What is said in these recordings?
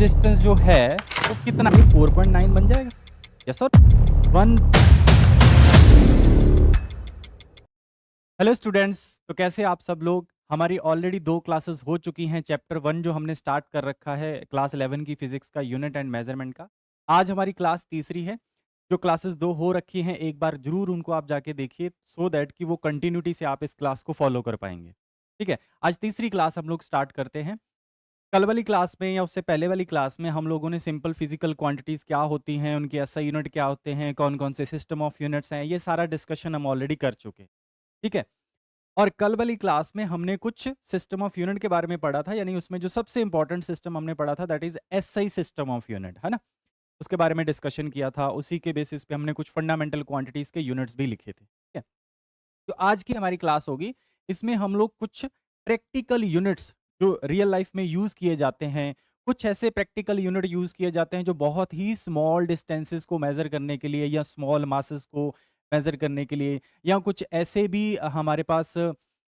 Distance जो है वो कितना, ये 4.9 बन जाएगा। Yes sir. One. Hello students, तो कैसे आप सब लोग। हमारी ऑलरेडी 2 क्लासेस हो चुकी हैं। चैप्टर 1 जो हमने स्टार्ट कर रखा है क्लास 11 की फिजिक्स का यूनिट एंड मेजरमेंट का। आज हमारी क्लास तीसरी है। जो क्लासेस 2 हो रखी हैं एक बार जरूर उनको आप जाके देखिए, सो दैट कि वो कंटिन्यूटी से आप इस क्लास को फॉलो कर पाएंगे। ठीक है, आज तीसरी क्लास हम लोग स्टार्ट करते हैं। कल वाली क्लास में या उससे पहले वाली क्लास में हम लोगों ने सिंपल फिजिकल क्वांटिटीज क्या होती हैं, उनके एसआई यूनिट क्या होते हैं, कौन कौन से सिस्टम ऑफ यूनिट्स हैं, ये सारा डिस्कशन हम ऑलरेडी कर चुके हैं। ठीक है, और कल वाली क्लास में हमने कुछ सिस्टम ऑफ यूनिट के बारे में पढ़ा था, यानी उसमें जो सबसे इंपॉर्टेंट सिस्टम हमने पढ़ा था that is SI system of unit, है ना। उसके बारे में डिस्कशन किया था, उसी के बेसिस पे हमने कुछ फंडामेंटल क्वांटिटीज के यूनिट्स भी लिखे थे। ठीक है, तो आज की हमारी क्लास होगी, इसमें हम लोग कुछ प्रैक्टिकल यूनिट्स जो रियल लाइफ में यूज किए जाते हैं, कुछ ऐसे प्रैक्टिकल यूनिट यूज किए जाते हैं जो बहुत ही स्मॉल डिस्टेंसेस को मेजर करने के लिए या स्मॉल मासेस को मेजर करने के लिए, या कुछ ऐसे भी हमारे पास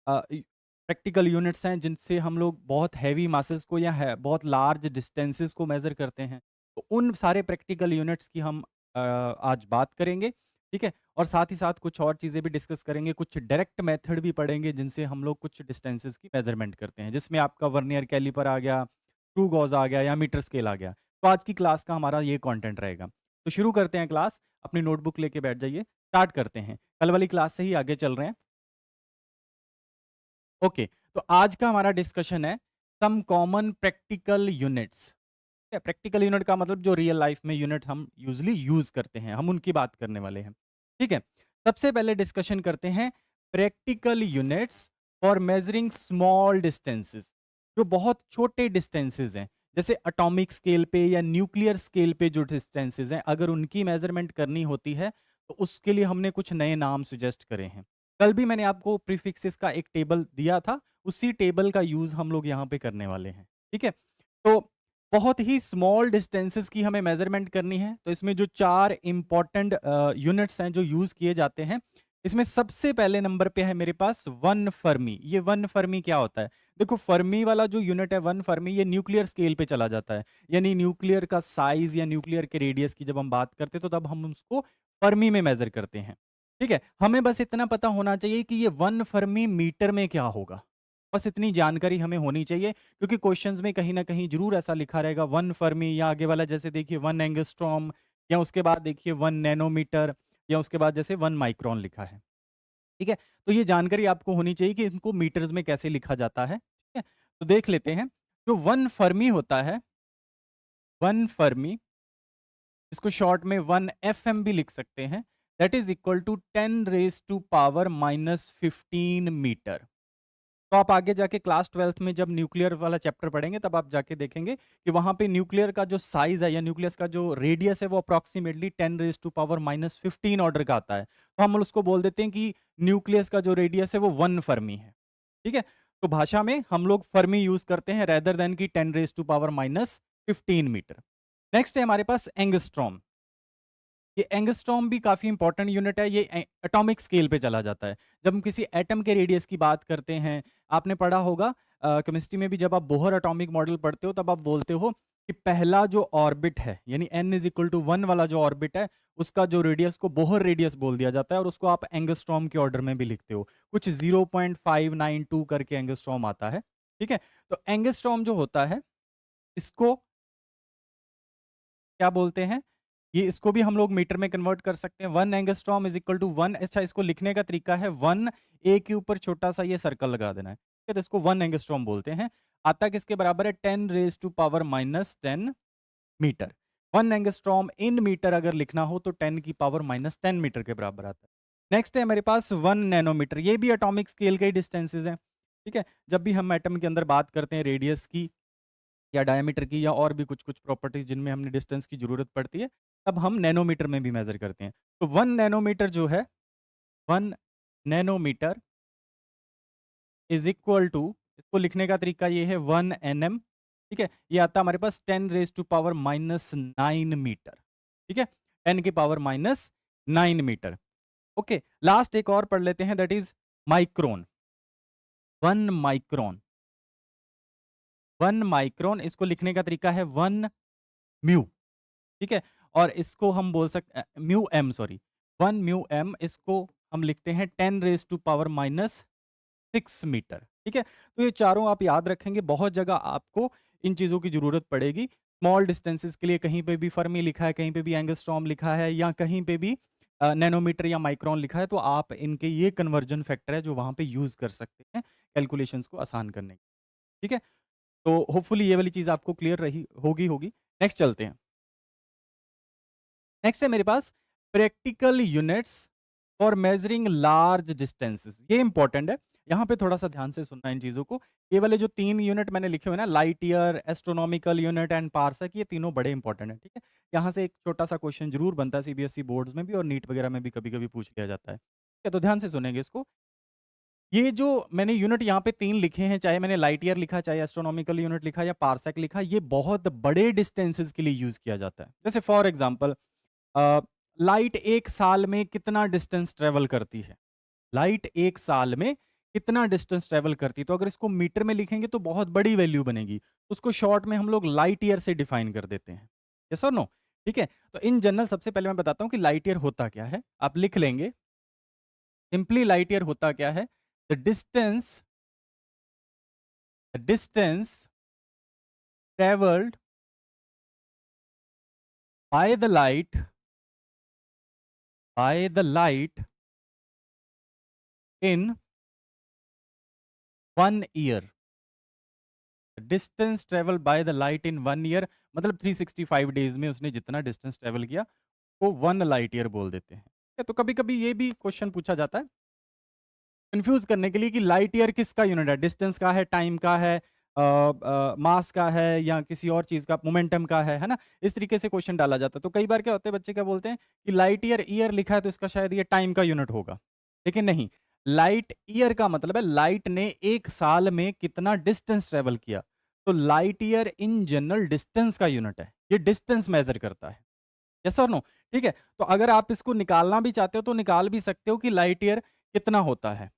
प्रैक्टिकल यूनिट्स हैं जिनसे हम लोग बहुत हैवी मासेस को या बहुत लार्ज डिस्टेंसेस को मेजर करते हैं। तो उन सारे प्रैक्टिकल यूनिट्स की हम आज बात करेंगे। ठीक है, और साथ ही साथ कुछ और चीज़ें भी डिस्कस करेंगे, कुछ डायरेक्ट मेथड भी पढ़ेंगे जिनसे हम लोग कुछ डिस्टेंसेस की मेजरमेंट करते हैं, जिसमें आपका वर्नियर कैलिपर आ गया, ट्रू गॉज आ गया या मीटर स्केल आ गया। तो आज की क्लास का हमारा ये कंटेंट रहेगा। तो शुरू करते हैं क्लास, अपनी नोटबुक लेके बैठ जाइए, स्टार्ट करते हैं। कल वाली क्लास से ही आगे चल रहे हैं। ओके, तो आज का हमारा डिस्कशन है some common practical units. Practical unit का मतलब जो रियल लाइफ में यूनिट हम यूजली यूज करते हैं, हम उनकी बात करने वाले हैं। ठीक है, सबसे पहले डिस्कशन करते हैं practical units for measuring small distances, जो बहुत छोटे डिस्टेंसेस हैं, जैसे एटॉमिक स्केल पे या न्यूक्लियर स्केल पे जो डिस्टेंसेस हैं, अगर उनकी मेजरमेंट करनी होती है तो उसके लिए हमने कुछ नए नाम सुजेस्ट करे हैं। कल भी मैंने आपको प्रीफिक्सेस का एक टेबल दिया था, उसी टेबल का यूज हम लोग यहाँ पे करने वाले हैं। ठीक है, तो बहुत ही स्मॉल डिस्टेंसेस की हमें मेजरमेंट करनी है, तो इसमें जो 4 इंपॉर्टेंट यूनिट्स हैं जो यूज किए जाते हैं, इसमें सबसे पहले नंबर पे है मेरे पास 1 फर्मी। ये 1 फर्मी क्या होता है? देखो, फर्मी वाला जो यूनिट है 1 फर्मी, ये न्यूक्लियर स्केल पे चला जाता है, यानी न्यूक्लियर का साइज या न्यूक्लियर के रेडियस की जब हम बात करते हैं तो तब हम उसको फर्मी में मेजर करते हैं। ठीक है, हमें बस इतना पता होना चाहिए कि ये 1 फर्मी मीटर में क्या होगा, बस इतनी जानकारी हमें होनी चाहिए, क्योंकि क्वेश्चंस में कहीं ना कहीं जरूर ऐसा लिखा रहेगा 1 फर्मी, या आगे वाला जैसे देखिए 1 एंगस्ट्रॉम, या उसके बाद देखिए 1 नैनोमीटर, या उसके बाद जैसे 1 माइक्रोन लिखा है। ठीक है, तो ये जानकारी आपको होनी चाहिए कि इनको मीटर्स में कैसे लिखा जाता है। ठीक है, तो देख लेते हैं। जो 1 फर्मी होता है, 1 फर्मी, इसको शॉर्ट में 1 एफएम भी लिख सकते हैं, that is equal to 10 raise to power minus 15 metre. तो आप आगे जाके क्लास 12th में जब न्यूक्लियर वाला चैप्टर पढ़ेंगे तब आप जाके देखेंगे कि वहां पे न्यूक्लियर का जो साइज है या न्यूक्लियस का जो रेडियस है वो approximately 10 raise to power minus 15 order का आता है। तो हम उसको बोल देते हैं कि न्यूक्लियस का जो रेडियस है वो 1 फर्मी है। ठीक है, तो भाषा में हम लोग फर्मी यूज करते हैं रेदर देन की 10 raise to power minus 15 metre. Next है हमारे पास एंगस्ट्रॉम। ये एंगस्ट्रॉम भी काफ़ी इंपॉर्टेंट यूनिट है, ये एटॉमिक स्केल पे चला जाता है। जब हम किसी एटम के रेडियस की बात करते हैं, आपने पढ़ा होगा केमिस्ट्री में भी, जब आप बोहर एटॉमिक मॉडल पढ़ते हो तब आप बोलते हो कि पहला जो ऑर्बिट है, यानी n इज इक्वल टू 1 वाला जो ऑर्बिट है, उसका जो रेडियस को बोहर रेडियस बोल दिया जाता है, और उसको आप एंगस्ट्रॉम के ऑर्डर में भी लिखते हो, कुछ 0.592 करके एंगस्ट्रॉम आता है। ठीक है, तो एंगस्ट्रॉम जो होता है, इसको क्या बोलते हैं? ये इसको भी हम लोग मीटर में कन्वर्ट कर सकते हैं। 1 एंगस्ट्रॉम इज इक्वल टू 1। अच्छा, इसको लिखने का तरीका है 1 ए के ऊपर छोटा सा ये सर्कल लगा देना है। ठीक है, तो इसको 1 एंगस्ट्रॉम बोलते हैं। आता किसके बराबर है? 10 raise to power minus 10 metre. 1 angstrom in metre अगर लिखना हो तो 10 की पावर माइनस 10 मीटर के बराबर आता है। नेक्स्ट है मेरे पास 1 नैनोमीटर। ये भी एटॉमिक स्केल के ही डिस्टेंसेज हैं। ठीक है, जब भी हम एटम के अंदर बात करते हैं रेडियस की या डायमीटर की या और भी कुछ-कुछ प्रॉपर्टीज़ जिनमें हमने डिस्टेंस की ज़रूरत पड़ती है, तब हम नैनोमीटर में भी मेज़र करते हैं। तो 1 नैनोमीटर जो है, 1 नैनोमीटर इज़ इक्वल टू, इसको लिखने का तरीका ये है 1 एनएम। ठीक है? ये आता है हमारे पास 10 raise to power minus 9 metre. ठीक है? 10 की power minus 9 metre. Okay, last एक और पढ़ लेते हैं, that is micron. 1 micron. 1 micron, इसको लिखने का तरीका है 1 म्यू, ठीक है? और इसको हम बोल सकते mu m, sorry, 1 mu m, इसको हम लिखते हैं 10 raise to power minus 6 metre, ठीक है? तो ये चारों आप याद रखेंगे, बहुत जगह आपको इन चीज़ों की ज़रूरत पड़ेगी। स्मॉल डिस्टेंसेस के लिए कहीं पे भी फर्मी लिखा है, कहीं पे भी एंगस्ट्रॉम लिखा है या कहीं पे भी नैनोमीटर या माइक्रोन लिखा है, तो आप इनके ये कन्वर्जन फैक्टर है जो वहाँ पे यूज़ कर सकते हैं कैलकुलेशंस को आसान करने के, ठीक है? तो होपफुली ये वाली चीज़ आपको क्लियर रही होगी। नेक्स्ट चलते हैं। नेक्स्ट है मेरे पास practical units for measuring large distances. ये इंपॉर्टेंट है, यहाँ पे थोड़ा सा ध्यान से सुनना इन चीज़ों को। ये वाले जो 3 यूनिट मैंने लिखे हुए हैं ना, light year, astronomical unit and पार्सक, ये तीनों बड़े इंपॉर्टेंट है, ठीक है? यहाँ से एक छोटा सा क्वेश्चन जरूर बनता है सीबीएसई बोर्ड्स में भी और नीट वगैरह में भी कभी-कभी पूछ लिया जाता है। ठीक है, तो ध्यान से सुनेंगे इसको। ये जो मैंने यूनिट यहाँ पे 3 लिखे हैं, चाहे मैंने लाइट ईयर लिखा, चाहे एस्ट्रोनॉमिकल यूनिट लिखा या पार्सक लिखा, ये बहुत बड़े डिस्टेंसेस के लिए यूज़ किया जाता है। जैसे फॉर एग्ज़ाम्पल अ, लाइट 1 साल में कितना डिस्टेंस ट्रैवल करती है? लाइट 1 साल में कितना डिस्टेंस ट्रैवल करती है? तो अगर इसको मीटर में लिखेंगे तो बहुत बड़ी वैल्यू बनेगी। तो उसको शॉर्ट में हम लोग लाइट ईयर से डिफाइन कर देते हैं। यस और नो? ठीक है? तो इन जनरल सबसे पहले मैं बताता हूँ कि लाइट ईयर होता क्या है? आप लिख लेंगे, सिंपली लाइट ईयर होता क्या है? The distance travelled by the light in 1 year. Distance travel by the light in 1 year, मतलब 365 डेज में उसने जितना डिस्टेंस ट्रैवल किया वो 1 लाइट ईयर बोल देते हैं। ठीक है, तो कभी-कभी ये भी क्वेश्चन पूछा जाता है कंफ्यूज करने के लिए कि लाइट ईयर किसका यूनिट है? डिस्टेंस का है, टाइम का है, मास का है या किसी और चीज़ का, मोमेंटम का है ना? इस तरीके से क्वेश्चन डाला जाता है। तो कई बार क्या होता है, बच्चे क्या बोलते हैं कि लाइट ईयर, ईयर लिखा है तो इसका शायद ये टाइम का यूनिट होगा। लेकिन नहीं, लाइट ईयर का मतलब है लाइट ने 1 साल में कितना डिस्टेंस ट्रैवल किया। तो light year in general distance का यूनिट है। ये डिस्टेंस मेज़र करता है। यस और नो? ठीक है? तो अगर आप इसको निकालना भी चाहते हो तो निकाल भी सकते हो कि लाइट ईयर कितना होता है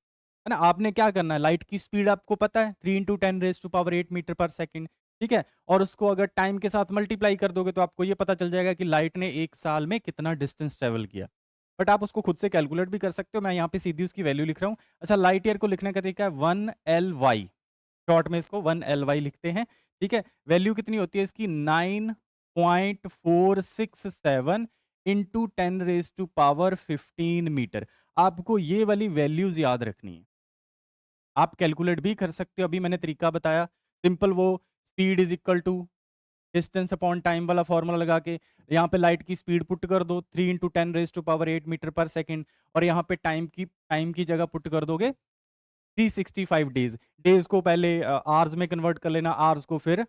ना? आपने क्या करना है, लाइट की स्पीड आपको पता है 3 × 10⁻8 मीटर पर सेकंड, ठीक है? और उसको अगर टाइम के साथ मल्टीप्लाई कर दोगे तो आपको ये पता चल जाएगा कि लाइट ने 1 साल में कितना डिस्टेंस ट्रैवल किया। बट आप उसको खुद से कैलकुलेट भी कर सकते हो, मैं यहाँ पे सीधी उसकी वैल्यू लिख रहा हूँ। अच्छा, लाइट ईयर को लिखने का तरीका है 1 LY, शॉर्ट में इसको 1 LY लिखते हैं, ठीक है? वैल्यू कितनी होती है इसकी? 9.467 इंटू 10⁻15 मीटर। आपको ये वाली वैल्यूज़ याद रखनी है। आप कैलकुलेट भी कर सकते हो, अभी मैंने तरीका बताया, सिंपल वो speed is equal to distance upon time वाला फॉर्मूला लगा के यहाँ पे लाइट की स्पीड पुट कर दो 3 × 10⁻8 मीटर पर सेकंड और यहाँ पे टाइम की जगह पुट कर दोगे 365 डेज़। डेज़ को पहले आवर्स में कन्वर्ट कर लेना, आवर्स को फिर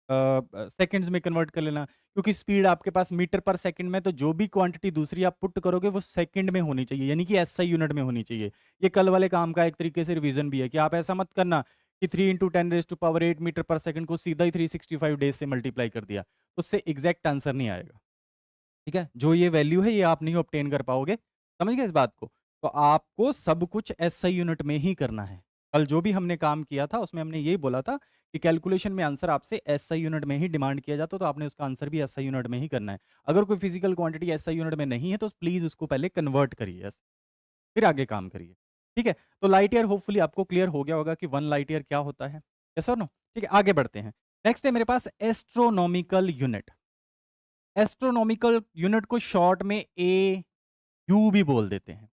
सेकंड्स में कन्वर्ट कर लेना, क्योंकि स्पीड आपके पास मीटर पर सेकंड में, तो जो भी क्वांटिटी दूसरी आप पुट करोगे वो सेकंड में होनी चाहिए, यानी कि एसआई यूनिट में होनी चाहिए। ये कल वाले काम का एक तरीके से रिवीजन भी है कि आप ऐसा मत करना कि 3 × 10⁻8 मीटर पर सेकंड को सीधा ही 365 डेज से मल्टीप्लाई कर दिया, तो उससे एग्जैक्ट आंसर नहीं आएगा। ठीक है? जो ये वैल्यू है ये आप नहीं ऑब्टेन कर पाओगे। समझ गए इस बात को? तो आपको सब कुछ एसआई यूनिट में ही करना है। कल जो भी हमने काम किया था उसमें हमने यही बोला था कि कैलकुलेशन में आंसर आपसे एसआई यूनिट में ही डिमांड किया जाता है, तो आपने उसका आंसर भी एसआई यूनिट में ही करना है। अगर कोई फिजिकल क्वांटिटी एसआई यूनिट में नहीं है तो प्लीज़ उसको पहले कन्वर्ट करिए, फिर आगे काम करिए। ठीक है? तो लाइट ईयर होपफुली आपको क्लियर हो गया होगा कि 1 लाइट ईयर क्या होता है। यस और नो? ठीक है, आगे बढ़ते हैं। नेक्स्ट है मेरे पास एस्ट्रोनॉमिकल यूनिट। एस्ट्रोनॉमिकल यूनिट को शॉर्ट में एयू भी बोल देते हैं।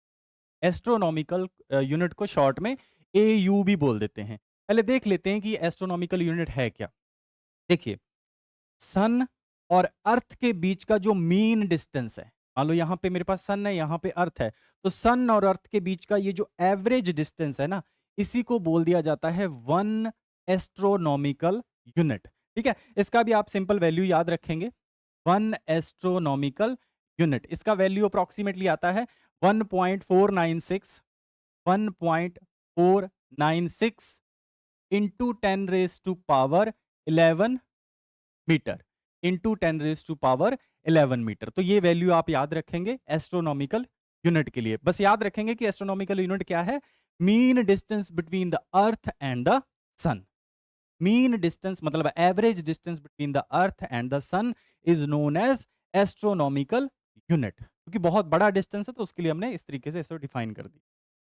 एस्ट्रोनॉमिकल यूनिट को शॉर्ट में एयू भी बोल देते हैं। पहले देख लेते हैं कि एस्ट्रोनॉमिकल यूनिट है क्या? देखिए, सन और अर्थ के बीच का जो मीन डिस्टेंस है, मान लो यहाँ पे मेरे पास सन है, यहाँ पे अर्थ है, तो सन और अर्थ के बीच का ये जो एवरेज डिस्टेंस है ना, इसी को बोल दिया जाता है 1 एस्ट्रोनॉमिकल यूनिट। ठीक है? इसका भी आप सिंपल वैल्यू याद रखेंगे, 1 एस्ट्रोनॉमिकल यूनिट, इसका वैल्यू अप्रॉक्सिमेटली आता है 1.496 1.496 इंटू 10⁻11 मीटर, इंटू 10⁻11 मीटर। तो ये वैल्यू आप याद रखेंगे एस्ट्रोनॉमिकल यूनिट के लिए। बस याद रखेंगे कि एस्ट्रोनॉमिकल यूनिट क्या है? Mean distance between the earth and the sun. Mean distance मतलब average distance between the earth and the sun is known as astronomical unit, क्योंकि बहुत बड़ा डिस्टेंस है तो उसके लिए हमने इस तरीके से इसको डिफाइन कर दी।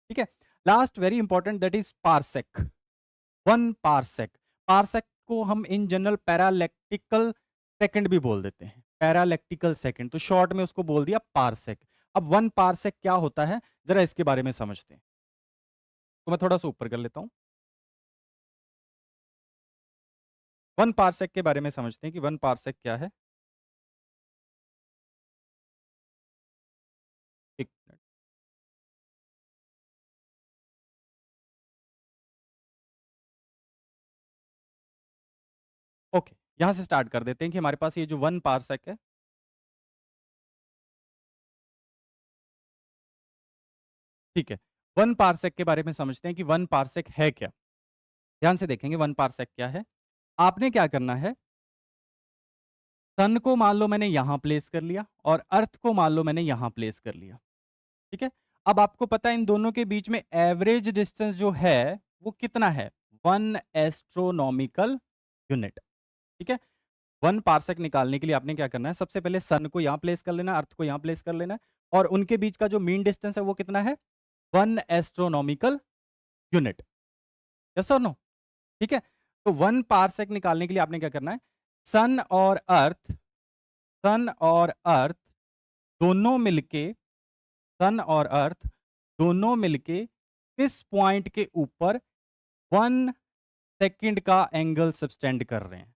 ठीक है, last very important that is parsec. 1 parsec, parsec को हम इन जनरल पैरालैक्टिकल सेकंड भी बोल देते हैं, पैरालैक्टिकल सेकंड, तो शॉर्ट में उसको बोल दिया पारसेक। अब 1 पारसेक क्या होता है जरा इसके बारे में समझते हैं। तो मैं थोड़ा सा ऊपर कर लेता हूं। 1 पारसेक के बारे में समझते हैं कि 1 पारसेक क्या है। एक मिनट। ओके, यहां से स्टार्ट कर देते हैं कि हमारे पास ये जो 1 पारसेक है, ठीक है, 1 पारसेक के बारे में समझते हैं कि 1 पारसेक है क्या। ध्यान से देखेंगे 1 पारसेक क्या है। आपने क्या करना है, सन को मान लो मैंने यहां प्लेस कर लिया और अर्थ को मान लो मैंने यहां प्लेस कर लिया। ठीक है, अब आपको पता है इन दोनों के बीच में एवरेज डिस्टेंस जो है वो कितना है, 1 एस्ट्रोनॉमिकल यूनिट। ठीक है, 1 पारसेक निकालने के लिए आपने क्या करना है, सबसे पहले सन को यहां प्लेस कर लेना, अर्थ को यहां प्लेस कर लेना, और उनके बीच का जो मीन डिस्टेंस है वो कितना है, 1 एस्ट्रोनॉमिकल यूनिट। यस और नो। ठीक है, तो 1 पारसेक निकालने के लिए आपने क्या करना है, सन और अर्थ, सन और अर्थ दोनों मिलके, सन और अर्थ दोनों मिलके इस पॉइंट के ऊपर 1 सेकंड का एंगल सबटेंड कर रहे हैं।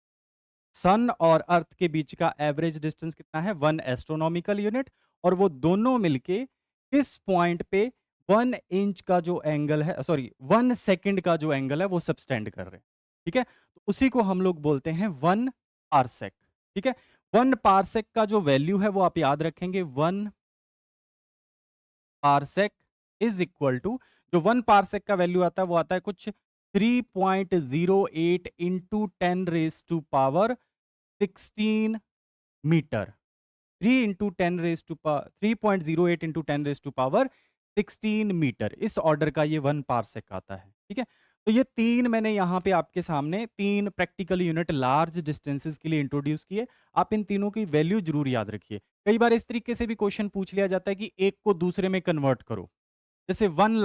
सन और अर्थ के बीच का एवरेज डिस्टेंस कितना है, 1 एस्ट्रोनॉमिकल यूनिट, और वो दोनों मिलके इस पॉइंट पे 1 इंच का जो एंगल है, सॉरी 1 सेकंड का जो एंगल है वो सबटेंड कर रहे हैं। ठीक है, तो उसी को हम लोग बोलते हैं 1 पारसेक। ठीक है, 1 पारसेक का जो वैल्यू है वो आप याद रखेंगे, 1 पारसेक इज इक्वल टू, जो 1 पारसेक का वैल्यू आता है वो आता है कुछ 3.08 इंटू 10⁻16 मीटर। 3.08 इंटू 10⁻16 मीटर, इस ऑर्डर का ये 1 पारसेक आता है। ठीक है, तो ये तीन मैंने यहाँ पे आपके सामने तीन प्रैक्टिकल यूनिट लार्ज डिस्टेंसेस के लिए इंट्रोड्यूस किए। आप इन तीनों की वैल्यू जरूर याद रखिए। कई बार इस तरीके से भी क्वेश्चन पूछ लिया जाता है कि एक को दूसरे में कन्वर्ट करो, जैसे 1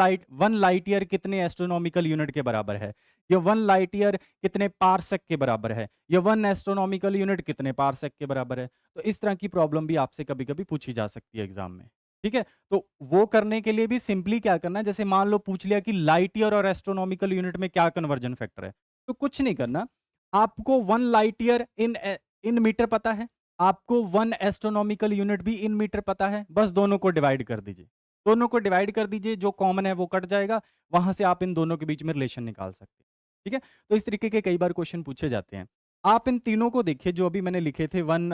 लाइट ईयर कितने एस्ट्रोनॉमिकल यूनिट के बराबर है, या 1 लाइट ईयर कितने पारसेक के बराबर है, या 1 एस्ट्रोनॉमिकल यूनिट कितने पारसेक के बराबर है। तो इस तरह की प्रॉब्लम भी आपसे कभी कभी पूछी जा सकती है एग्जाम में। ठीक है, तो वो करने के लिए भी सिंपली क्या करना है, जैसे मान लो पूछ लिया कि लाइट ईयर और एस्ट्रोनॉमिकल यूनिट में क्या कन्वर्जन फैक्टर है, तो कुछ नहीं करना, आपको 1 लाइट ईयर इन मीटर पता है, आपको 1 एस्ट्रोनॉमिकल यूनिट भी इन मीटर पता है, बस दोनों को डिवाइड कर दीजिए। दोनों को डिवाइड कर दीजिए, जो कॉमन है वो कट जाएगा, वहां से आप इन दोनों के बीच में रिलेशन निकाल सकते हैं। ठीक है, तो इस तरीके के कई बार क्वेश्चन पूछे जाते हैं। आप इन तीनों को देखिए, जो अभी मैंने लिखे थे, 1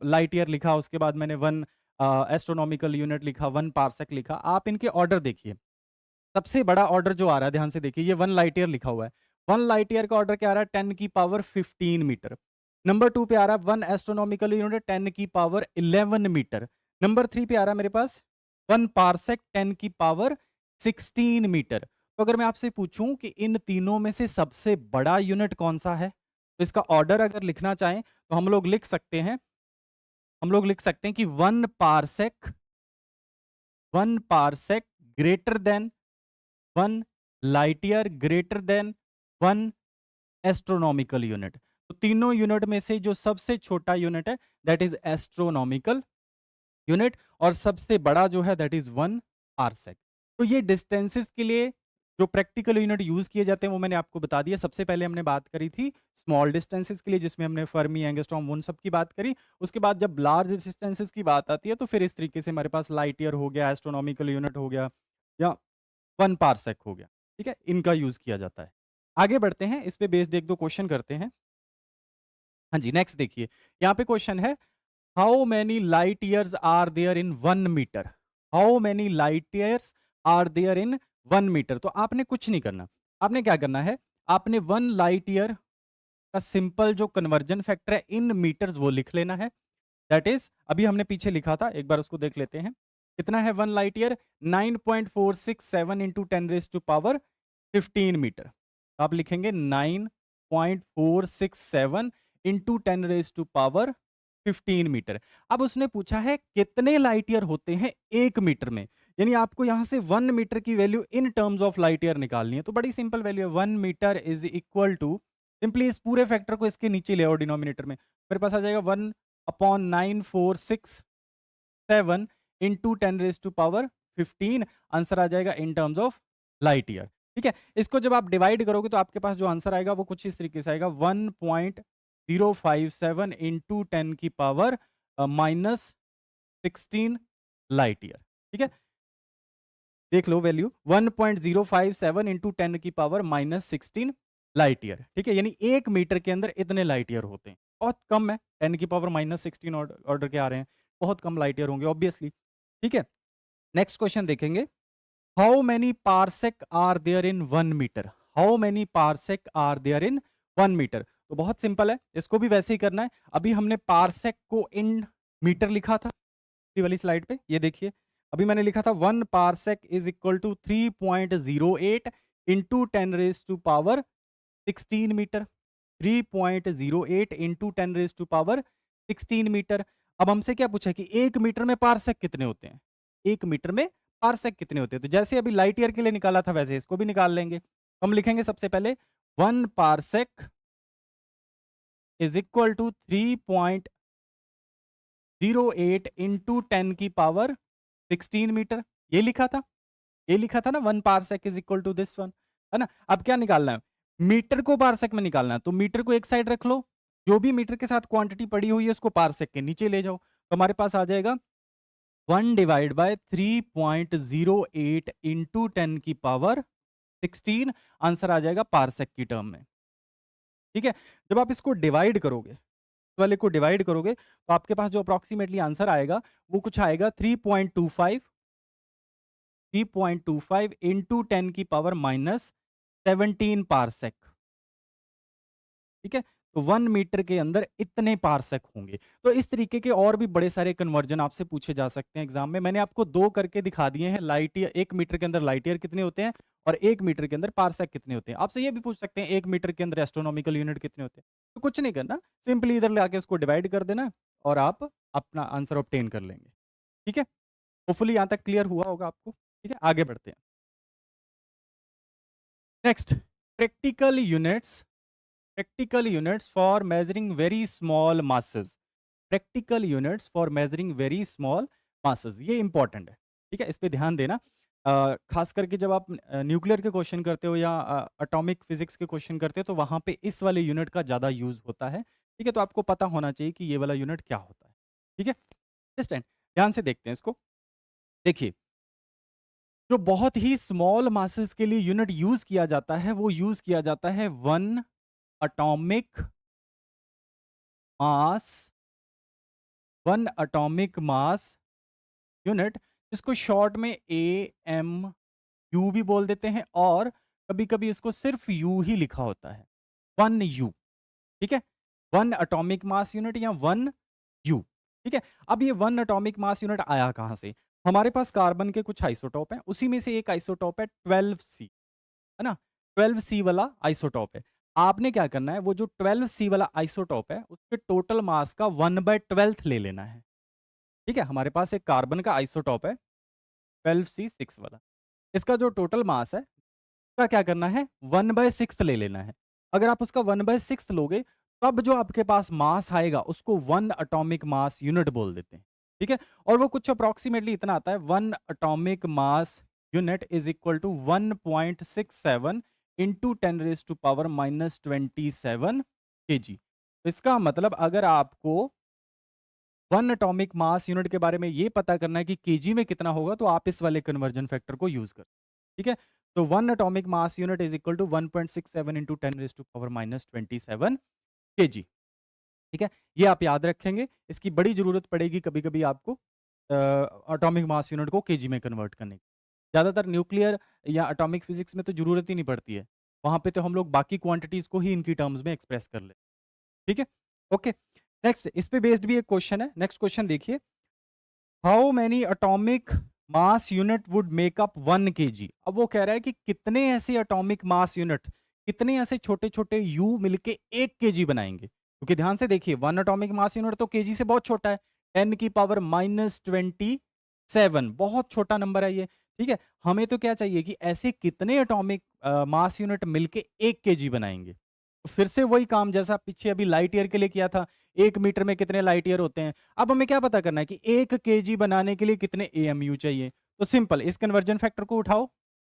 लाइट ईयर लिखा, उसके बाद मैंने 1 एस्ट्रोनॉमिकल यूनिट लिखा, 1 पारसेक लिखा, आप इनके ऑर्डर देखिए। सबसे बड़ा ऑर्डर जो आ रहा है, ध्यान से देखिए, ये 1 लाइट ईयर लिखा हुआ है, 1 लाइट ईयर का ऑर्डर क्या आ रहा है, 10⁻15 मीटर। नंबर 2 पे आ रहा है 1 एस्ट्रोनॉमिकल यूनिट 10⁻11 मीटर। नंबर 3 पे आ रहा है मेरे पास 1 पारसेक 10⁻16 मीटर। तो अगर मैं आपसे पूछूं कि इन तीनों में से सबसे बड़ा यूनिट कौन सा है, तो इसका ऑर्डर अगर लिखना चाहें तो हम लोग लिख सकते हैं, हम लोग लिख सकते हैं कि 1 parsec greater than 1 light year greater than 1 astronomical unit. तो तीनों यूनिट में से जो सबसे छोटा यूनिट है दैट इज एस्ट्रोनॉमिकल यूनिट, और सबसे बड़ा जो है दैट इज 1 पारसेक। तो ये डिस्टेंसेस के लिए जो प्रैक्टिकल यूनिट यूज किए जाते हैं वो मैंने आपको बता दिया। सबसे पहले हमने बात करी थी स्मॉल डिस्टेंसेस के लिए, जिसमें हमने फर्मी, एंगस्ट्रॉम, उन सब की बात करी। उसके बाद जब लार्ज डिस्टेंसेस की बात आती है तो फिर इस तरीके से हमारे पास लाइट ईयर हो गया, एस्ट्रोनॉमिकल यूनिट हो गया, या 1 पारसेक हो गया। ठीक है, इनका यूज किया जाता है। आगे बढ़ते हैं, इस पे बेस्ड एक दो क्वेश्चन करते हैं। हाँ जी, नेक्स्ट देखिए, यहाँ पे क्वेश्चन है, how many light years are there in 1 metre. How many light years are there in 1 metre. तो आपने कुछ नहीं करना, आपने क्या करना है, आपने 1 लाइट ईयर का सिंपल जो कन्वर्जन फैक्टर है इन मीटर्स वो लिख लेना है। दैट इज, अभी हमने पीछे लिखा था, एक बार उसको देख लेते हैं। कितना है 1 लाइट ईयर, 9.467 इंटू 10⁻15 मीटर। आप लिखेंगे 9 0.467 इंटू 10⁻⁻15 मीटर। अब उसने पूछा है कितने लाइट ईयर होते हैं 1 मीटर में, यानी आपको यहाँ से 1 मीटर की value in terms of light year निकालनी है। तो बड़ी सिंपल वैल्यू है, 1 metre is equal to, simply इस पूरे फैक्टर को इसके नीचे ले आओ डिनोमिनेटर में, मेरे पास आ जाएगा 1/9467 इंटू 10⁻15, आंसर आ जाएगा इन टर्म्स ऑफ लाइट ईयर। ठीक है, इसको जब आप डिवाइड करोगे तो आपके पास जो आंसर आएगा वो कुछ इस तरीके से आएगा, 1.057 इंटू 10⁻⁻16 लाइट ईयर। ठीक है, देख low value 1.057 into 10⁻⁻16 light year. ठीक है, यानी 1 मीटर के अंदर इतने लाइट ईयर होते हैं, बहुत कम है, 10⁻⁻16 ऑर्डर के आ रहे हैं, बहुत कम लाइट ईयर होंगे ऑब्वियसली। ठीक है, नेक्स्ट क्वेश्चन देखेंगे, how many parsec are there in 1 metre, how many parsec are there in 1 metre. तो बहुत सिंपल है, इसको भी वैसे ही करना है। अभी हमने पार्सेक को इन मीटर लिखा था पिछली वाली स्लाइड पे, ये देखिए, अभी मैंने लिखा था 1 parsec is equal to 3.08 into 10⁻16 metre, 3.08 into 10⁻16 metre. अब हमसे क्या पूछा कि 1 मीटर में पार्सेक कितने होते हैं, 1 मीटर में पार्सेक कितने होते हैं। तो जैसे अभी लाइट ईयर के लिए निकाला था वैसे इसको भी निकाल लेंगे। हम लिखेंगे सबसे पहले 1 parsec is equal to 3.08 into 10⁻16 metre, ये लिखा था, ये लिखा था ना, 1 parsec is equal to this one, है ना। अब क्या निकालना है, मीटर को पार्सेक में निकालना है, तो मीटर को एक साइड रख लो, जो भी मीटर के साथ क्वांटिटी पड़ी हुई है उसको पार्सेक के नीचे ले जाओ, तो हमारे पास आ जाएगा 1 डिवाइड बाय 3.08 इंटू 10⁻16, आंसर आ जाएगा पार्सेक की टर्म में। ठीक है, जब आप इसको डिवाइड करोगे, इस वाले को डिवाइड करोगे, तो आपके पास जो अप्रोक्सीमेटली आंसर आएगा वो कुछ आएगा 3.25 इंटू 10⁻17 पार्सेक। ठीक है, तो 1 मीटर के अंदर इतने पार्सेक होंगे। तो इस तरीके के और भी बड़े सारे कन्वर्जन आपसे पूछे जा सकते हैं एग्जाम में। मैंने आपको 2 करके दिखा दिए हैं, लाइट ईयर, 1 मीटर के अंदर लाइट ईयर कितने होते हैं और 1 मीटर के अंदर पार्सेक कितने होते हैं। आपसे ये भी पूछ सकते हैं 1 मीटर के अंदर एस्ट्रोनॉमिकल यूनिट कितने होते हैं। तो कुछ नहीं करना, सिंपली इधर लाके उसको डिवाइड कर देना और आप अपना आंसर ऑब्टेन कर लेंगे। ठीक है, होपफुली यहाँ तक क्लियर हुआ होगा आपको। ठीक है, आगे बढ़ते हैं। Next, practical units, practical units for measuring very small masses, practical units for measuring very small masses, ये इंपॉर्टेंट है। ठीक है, इस पे ध्यान देना, खास करके जब आप न्यूक्लियर के क्वेश्चन करते हो या एटॉमिक फिजिक्स के क्वेश्चन करते हो तो वहां पे इस वाले यूनिट का ज्यादा यूज होता है। ठीक है, तो आपको पता होना चाहिए कि ये वाला यूनिट क्या होता है। ठीक है, जस्ट ध्यान से देखते हैं इसको। देखिए, जो बहुत ही स्मॉल मासेस के लिए यूनिट यूज किया जाता है वो यूज किया जाता है 1 अटोमिक मास, 1 अटोमिक मास यूनिट, इसको शॉर्ट में AMU भी बोल देते हैं और कभी कभी इसको सिर्फ यू ही लिखा होता है, 1U। ठीक है, 1 अटोमिक मास यूनिट या 1U। ठीक है, अब ये 1 अटोमिक मास यूनिट आया कहां से, हमारे पास कार्बन के कुछ आइसोटॉप हैं, उसी में से एक आइसोटॉप है 12C, है ना, 12C वाला आइसोटॉप है। आपने क्या करना है, वो जो 12C वाला आइसोटॉप है उसके टोटल मास का 1/12 ले लेना है। ठीक है, हमारे पास एक कार्बन का आइसोटॉप है 12C6 वाला, इसका जो टोटल मास है उसका क्या करना है, 1/6 ले लेना है। अगर आप उसका 1/6 लोगे तब जो आपके पास मास आएगा उसको 1 अटोमिक मास यूनिट बोल देते हैं। ठीक है, और वो कुछ अप्रोक्सीमेटली इतना आता है, 1 atomic mass unit is equal to 1.67 into 10⁻⁻27 kg। तो इसका मतलब अगर आपको 1 एटॉमिक मास यूनिट के बारे में ये पता करना है कि केजी में कितना होगा तो आप इस वाले कन्वर्जन फैक्टर को यूज कर। ठीक है, तो 1 atomic mass unit is equal to 1.67 into 10⁻⁻27 kg। ठीक है, ये आप याद रखेंगे, इसकी बड़ी जरूरत पड़ेगी कभी कभी आपको एटॉमिक मास यूनिट को केजी में कन्वर्ट करने की। ज़्यादातर न्यूक्लियर या एटॉमिक फिजिक्स में तो जरूरत ही नहीं पड़ती है, वहां पे तो हम लोग बाकी क्वांटिटीज को ही इनकी टर्म्स में एक्सप्रेस कर ले। ठीक है, ओके, नेक्स्ट इस पे बेस्ड भी एक क्वेश्चन है। नेक्स्ट क्वेश्चन देखिए, how many atomic mass unit would make up 1 kg। अब वो कह रहा है कि कितने ऐसे एटॉमिक मास यूनिट, कितने ऐसे छोटे-छोटे यू मिलके 1 केजी बनाएँगे? क्योंकि ध्यान से देखिए 1 एटॉमिक मास यूनिट तो केजी से बहुत छोटा है, 10 की पावर -27 बहुत छोटा नंबर है ये, ठीक है? हमें तो क्या चाहिए कि ऐसे कितने एटॉमिक मास यूनिट मिलके 1 केजी बनाएँगे? तो फिर से वही काम जैसा पीछे अभी लाइट ईयर के लिए किया था, 1 मीटर में कितने लाइट ईयर होते हैं? अब हमें क्या पता करना है कि 1 केजी बनाने के लिए कितने एएमयू चाहिए? तो सिंपल इस कन्वर्जन फैक्टर को उठाओ,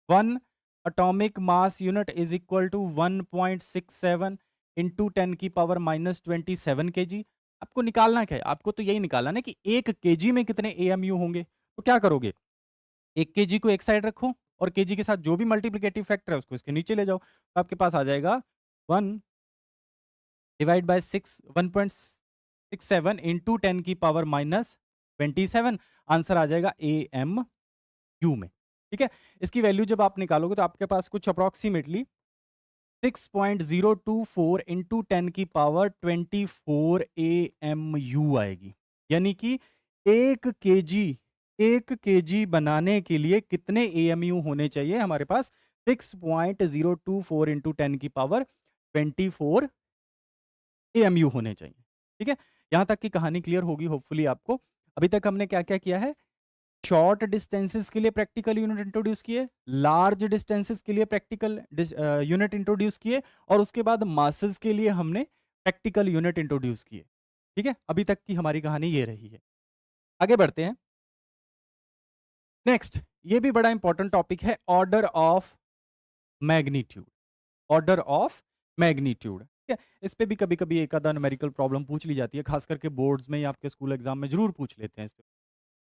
1 atomic mass unit is equal to 1.67 into 10 की पावर -27 केजी। आपको निकालना क्या है? आपको तो यही निकालना है कि 1 केजी में कितने एएमयू होंगे। तो क्या करोगे? 1 केजी को एक साइड रखो और केजी के साथ जो भी मल्टीप्लिकेटिव फैक्टर है उसको इसके नीचे ले जाओ। तो आपके पास आ जाएगा 1 डिवाइड बाय 1.67 इंटू 10 की पावर -27। आंसर आ जाएगा एएमयू में। ठीक है? इसकी वैल्यू जब आप निकालोगे तो आपके पास कुछ अप्रॉक्सिमेटली 6.024 इंटू 10 की पावर 24 एएमयू आएगी। यानी कि 1 केजी 1 केजी बनाने के लिए कितने एएमयू होने चाहिए? हमारे पास 6.024 इंटू 10 की पावर 24 एएमयू होने चाहिए। ठीक है? यहाँ तक की कहानी क्लियर होगी होपफुली आपको। अभी तक हमने क्या-क्या किया है? शॉर्ट डिस्टेंसेस के लिए प्रैक्टिकल यूनिट इंट्रोड्यूस किए, लार्ज डिस्टेंसेस के लिए प्रैक्टिकल यूनिट इंट्रोड्यूस किए और उसके बाद मासेस के लिए हमने प्रैक्टिकल यूनिट इंट्रोड्यूस किए। ठीक है? अभी तक की हमारी कहानी ये रही है। आगे बढ़ते हैं। नेक्स्ट, ये भी बड़ा इंपॉर्टेंट टॉपिक है, order of magnitude. Order of magnitude. ठीक है? इस पे भी कभी-कभी एक आधा न्यूमेरिकल प्रॉब्लम पूछ ली जाती है, खास करके बोर्ड्स में या आपके स्कूल एग्जाम में जरूर पूछ लेते हैं इस पे।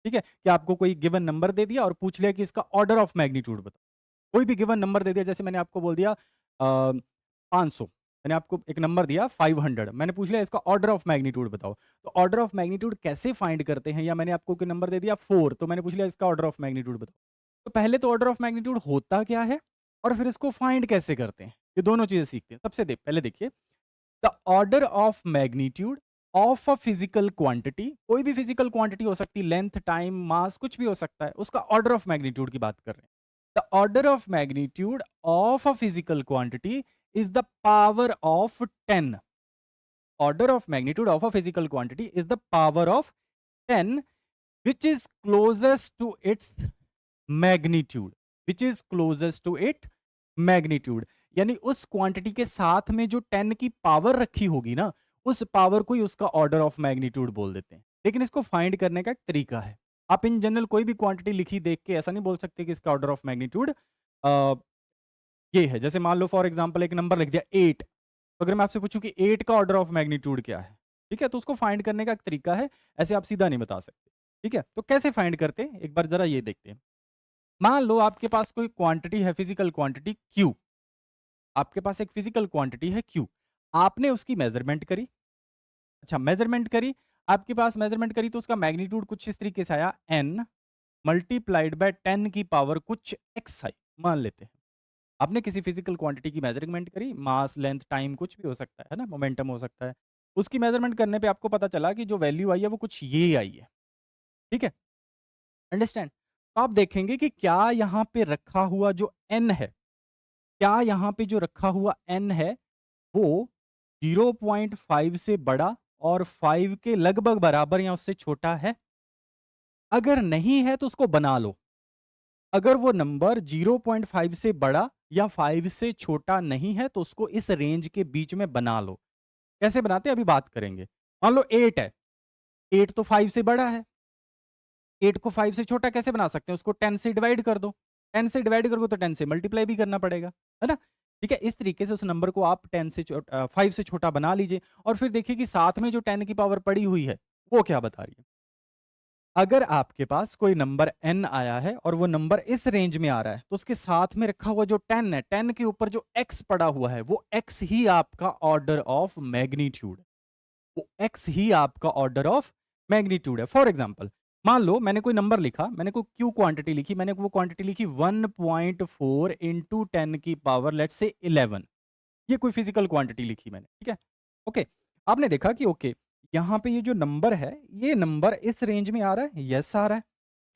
ठीक है? कि आपको कोई गिवन नंबर दे दिया और पूछ लिया कि इसका ऑर्डर ऑफ मैग्नीट्यूड बताओ। कोई भी गिवन नंबर दे दिया, जैसे मैंने आपको बोल दिया 500, मैंने आपको एक नंबर दिया 500, मैंने पूछ लिया इसका ऑर्डर ऑफ मैग्नीट्यूड बताओ। तो ऑर्डर ऑफ मैग्नीट्यूड कैसे फाइंड करते हैं? या मैंने आपको कोई नंबर दे दिया 4, तो मैंने पूछ लिया इसका ऑर्डर ऑफ मैग्नीट्यूड बताओ। तो पहले तो ऑर्डर ऑफ मैग्नीट्यूड होता क्या है और फिर इसको फाइंड कैसे करते हैं, ये दोनों चीजें सीखते हैं। पहले देखिए, the order of magnitude of a physical quantity, कोई भी फिजिकल क्वांटिटी हो सकती है, लेंथ, टाइम, मास, कुछ भी हो सकता है, उसका ऑर्डर ऑफ मैग्नीट्यूड की बात कर रहे हैं। The order of magnitude of a physical quantity is the power of 10। Order of magnitude of a physical quantity is the power of 10 which is closest to its magnitude, which is closest to it magnitude। यानी उस quantity के साथ में जो 10 की power रखी होगी ना, उस पावर को ही उसका ऑर्डर ऑफ मैग्नीट्यूड बोल देते हैं। लेकिन इसको फाइंड करने का एक तरीका है। आप इन जनरल कोई भी क्वांटिटी लिखी देख के ऐसा नहीं बोल सकते कि इसका ऑर्डर ऑफ मैग्नीट्यूड ये है। जैसे मान लो फॉर एग्जांपल एक नंबर लिख दिया 8, तो अगर मैं आपसे पूछूं कि 8 का ऑर्डर ऑफ मैग्नीट्यूड क्या है, ठीक है, तो उसको फाइंड करने का एक तरीका है। ऐसे आप सीधा नहीं बता सकते। ठीक है, तो कैसे फाइंड करते हैं एक बार जरा ये देखते हैं। मान लो आपके पास कोई क्वांटिटी है, फिजिकल क्वांटिटी Q। आपके पास एक फिजिकल क्वांटिटी है Q, आपने उसकी मेजरमेंट करी। अच्छा, मेजरमेंट करी, आपके पास मेजरमेंट करी तो उसका मैग्नीट्यूड कुछ इस तरीके से आया, n मल्टीप्लाइड बाय 10 की पावर कुछ x आई, मान लेते हैं। आपने किसी फिजिकल क्वांटिटी की मेजरमेंट करी, मास, लेंथ, टाइम कुछ भी हो सकता है ना, मोमेंटम हो सकता है। उसकी मेजरमेंट करने पे आपको पता चला कि जो वैल्यू आई है वो कुछ ये आई है। ठीक है? अंडरस्टैंड? तो आप देखेंगे कि क्या यहाँ पे रखा हुआ जो n है, क्या यहाँ पे जो रखा हुआ n है, वो 0.5 से बड़ा और 5 के लगभग बराबर या उससे छोटा है? अगर नहीं है तो उसको बना लो। अगर वो नंबर 0.5 से बड़ा या 5 से छोटा नहीं है तो उसको इस रेंज के बीच में बना लो। कैसे बनाते हैं अभी बात करेंगे। मान लो 8 है, 8 तो 5 से बड़ा है, 8 को 5 से छोटा कैसे बना सकते हैं? उसको 10 से डिवाइड कर दो। 10 से डिवाइड करोगे तो 10 से मल्टीप्लाई भी करना पड़ेगा, है ना? ठीक है, इस तरीके से उस नंबर को आप 5 से छोटा बना लीजिए और फिर देखिए कि साथ में जो 10 की पावर पड़ी हुई है, वो क्या बता रही है। अगर आपके पास कोई नंबर n आया है और वो नंबर इस रेंज में आ रहा है, तो उसके साथ में रखा हुआ जो 10 है, 10 के ऊपर जो x पड़ा हुआ है, वो x ही आपका ऑर्डर ऑफ मैग्नीट्यूड है। वो x ही आपका ऑर्डर ऑफ मैग्नीट्यूड है। फॉर एग्जांपल, मान लो मैंने कोई नंबर लिखा, मैंने कोई q क्वांटिटी लिखी, मैंने वो क्वांटिटी लिखी 1.4 इंटू 10 की पावर लेट्स से 11। ये कोई फिजिकल क्वांटिटी लिखी मैंने, ठीक है? ओके, आपने देखा कि ओके, यहाँ पे ये जो नंबर है, ये नंबर इस रेंज में आ रहा है, यस आ रहा है।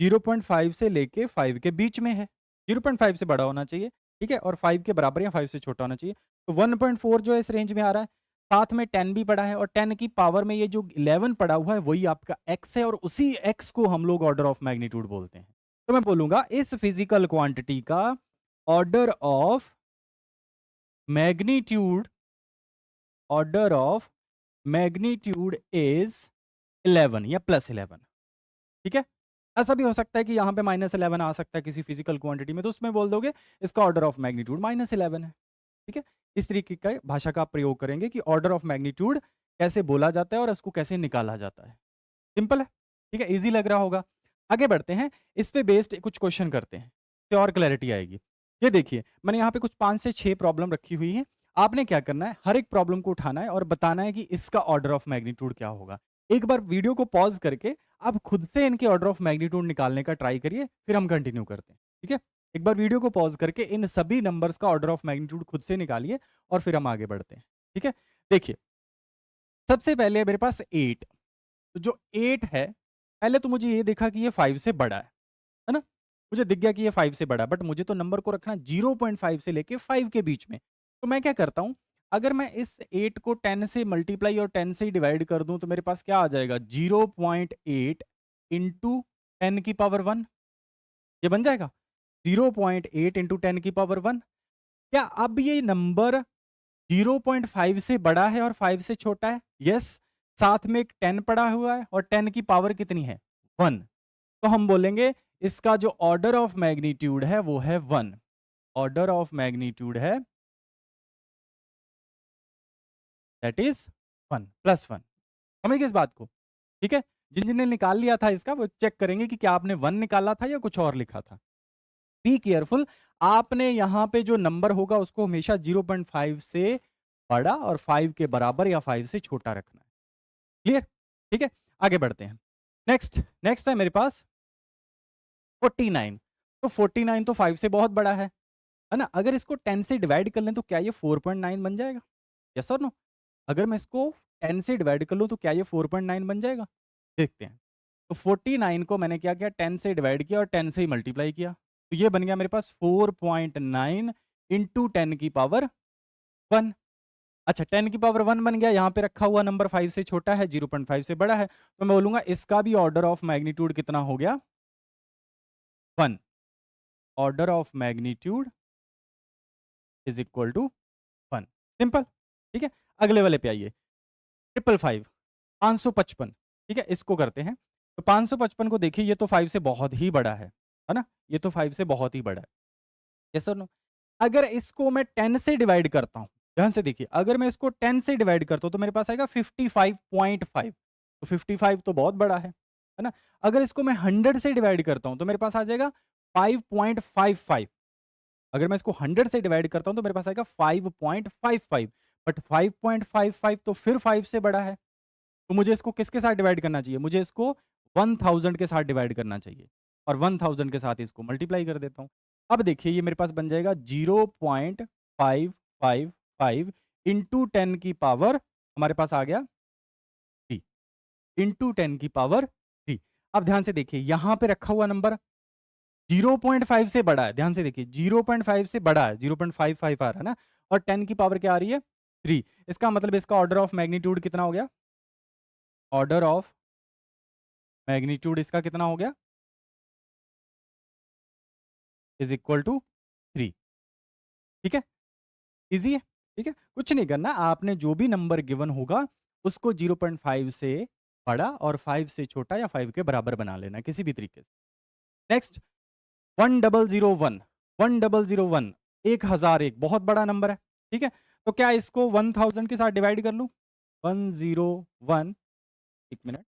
0.5 से लेके 5 के बीच में है, 0.5 से बड़ा होना चाहिए। ठीक है? और 5 के बराबर या 5 से छोटा होना चाहिए। तो 1.4 जो है इस रेंज में आ रहा है, साथ में 10 भी पड़ा है और 10 की पावर में ये जो 11 पड़ा हुआ है वही आपका x है और उसी x को हम लोग ऑर्डर ऑफ मैग्नीट्यूड बोलते हैं। तो मैं बोलूँगा इस फिजिकल क्वांटिटी का order of magnitude order of magnitude is 11 या +11। ठीक है? ऐसा भी हो सकता है कि यहाँ पे -11 आ सकता है किसी फिजिकल क्वांटिटी में, तो उसमें बोल दोगे इसका ऑर्डर ऑफ मैग्नीट्यूड -11 है। ठीक है? इस तरीके का भाषा का आप प्रयोग करेंगे कि ऑर्डर ऑफ मैग्नीट्यूड कैसे बोला जाता है और उसको कैसे निकाला जाता है। सिंपल है, ठीक है? ईज़ी लग रहा होगा। आगे बढ़ते हैं, इस पे बेस्ड कुछ क्वेश्चन करते हैं, इससे और क्लैरिटी आएगी। ये देखिए, मैंने यहाँ पे कुछ 5 से 6 प्रॉब्लम रखी हुई हैं। आपने क्या करना है, हर एक प्रॉब्लम को उठाना है और बताना है कि इसका ऑर्डर ऑफ मैग्नीट्यूड क्या होगा। एक बार वीडियो को पॉज़ करके आप खुद से इनके ऑर्डर ऑफ मैग्नीट्यूड निकालने का ट्राई करिए, फिर हम कंटिन्यू करते हैं, ठीक है? एक बार वीडियो को पॉज़ करके इन सभी नंबर्स का ऑर्डर ऑफ मैग्नीट्यूड खुद से निकालिए और फिर हम आगे बढ़ते हैं, ठीक है? देखिए, सबसे पहले मेरे पास 8, तो जो 8 है, पहले तो मुझे ये दिखा कि ये 5 से बड़ा है ना? मुझे दिख गया कि ये 5 से बड़ा है, बट मुझे तो नंबर को रखना 0.5 से लेके 5 के बीच में। तो मैं क्या करता हूँ, अगर मैं इस 8 को 10 से मल्टीप्लाई और 10 से डिवाइड कर दूँ, तो मेरे पास क्या आ जाएगा 0.8 इंटू 10 की पावर 1, ये बन जाएगा 0.8 इंटू 10 की पावर 1। क्या अब ये नंबर 0.5 से बड़ा है और 5 से छोटा है? यस। साथ में एक 10 पड़ा हुआ है और 10 की पावर कितनी है? 1। तो हम बोलेंगे इसका जो ऑर्डर ऑफ मैग्नीट्यूड है वो है 1। ऑर्डर ऑफ मैग्नीट्यूड है दैट इज 1 +1। समझ गए इस बात को? ठीक है? जिन-जिन ने निकाल लिया था इसका वो चेक करेंगे कि क्या आपने 1 निकाला था या कुछ और लिखा था। बी केयरफुल, आपने यहाँ पे जो नंबर होगा उसको हमेशा 0.5 से बड़ा और 5 के बराबर या 5 से छोटा रखना है। क्लियर? ठीक है? आगे बढ़ते हैं। नेक्स्ट, नेक्स्ट है मेरे पास 49। तो 49 तो 5 से बहुत बड़ा है ना? अगर इसको 10 से डिवाइड कर लें तो क्या ये 4.9 बन जाएगा? यस और नो? अगर मैं इसको 10 से डिवाइड कर लूँ तो क्या ये 4.9 बन जाएगा? देखते हैं। तो 49 को मैंने क्या किया 10 से डिवाइड किया और 10 से ही मल्टीप्लाई किया। तो ये बन गया मेरे पास 4.9 इंटू 10 की पावर 1। अच्छा 10 की पावर 1 बन गया, यहाँ पे रखा हुआ नंबर 5 से छोटा है, 0.5 से बड़ा है। तो मैं बोलूँगा इसका भी ऑर्डर ऑफ मैग्नीट्यूड कितना हो गया? 1। Order of magnitude is equal to 1। Simple, ठीक है? अगले वाले पे आइए। 555 555, ठीक है? इसको करते हैं। तो 555 को देखिए ये तो 5 से बहुत ही बड़ा है ना? ये तो 5 से बहुत ही बड़ा है। यस और नो? अगर इसको मैं 10 से डिवाइड करता हूँ, ध्यान से देखिए, अगर मैं इसको 10 से डिवाइड करता हूँ तो मेरे पास आएगा 55.5। तो 55 तो बहुत बड़ा है ना? अगर इसको मैं 100 से डिवाइड करता हूँ तो मेरे पास आ जाएगा 5.55। अगर मैं इसको 100 से डिवाइड करता हूँ तो मेरे पास आएगा 5.55, बट 5.55 तो फिर 5 से बड़ा है। तो मुझे इसको किसके साथ डिवाइड करना चाहिए? मुझे इसको 1000 के साथ डिवाइड करना चाहिए और 1000 के साथ इसको मल्टीप्लाई कर देता हूँ। अब देखिए ये मेरे पास बन जाएगा 0.555 इंटू 10 की पावर हमारे पास आ गया 3 इंटू 10 की पावर 3। अब ध्यान से देखिए यहाँ पे रखा हुआ नंबर 0.5 से बड़ा है, ध्यान से देखिए 0.5 से बड़ा है, 0.55 आ रहा है ना? और 10 की पावर क्या आ रही है? 3। इसका मतलब इसका ऑर्डर ऑफ मैग्नीट्यूड कितना हो गया? ऑर्डर ऑफ मैग्नीट्यूड इसका कितना हो गया? Is equal to 3। ठीक है? ईज़ी है, ठीक है? कुछ नहीं करना, आपने जो भी नंबर गिवन होगा, उसको 0.5 से बड़ा और 5 से छोटा या 5 के बराबर बना लेना है, किसी भी तरीके से। नेक्स्ट 1001, 1001, 1001 बहुत बड़ा नंबर है, ठीक है? तो क्या इसको 1000 के साथ डिवाइड कर लूँ? 101, 1 मिनट,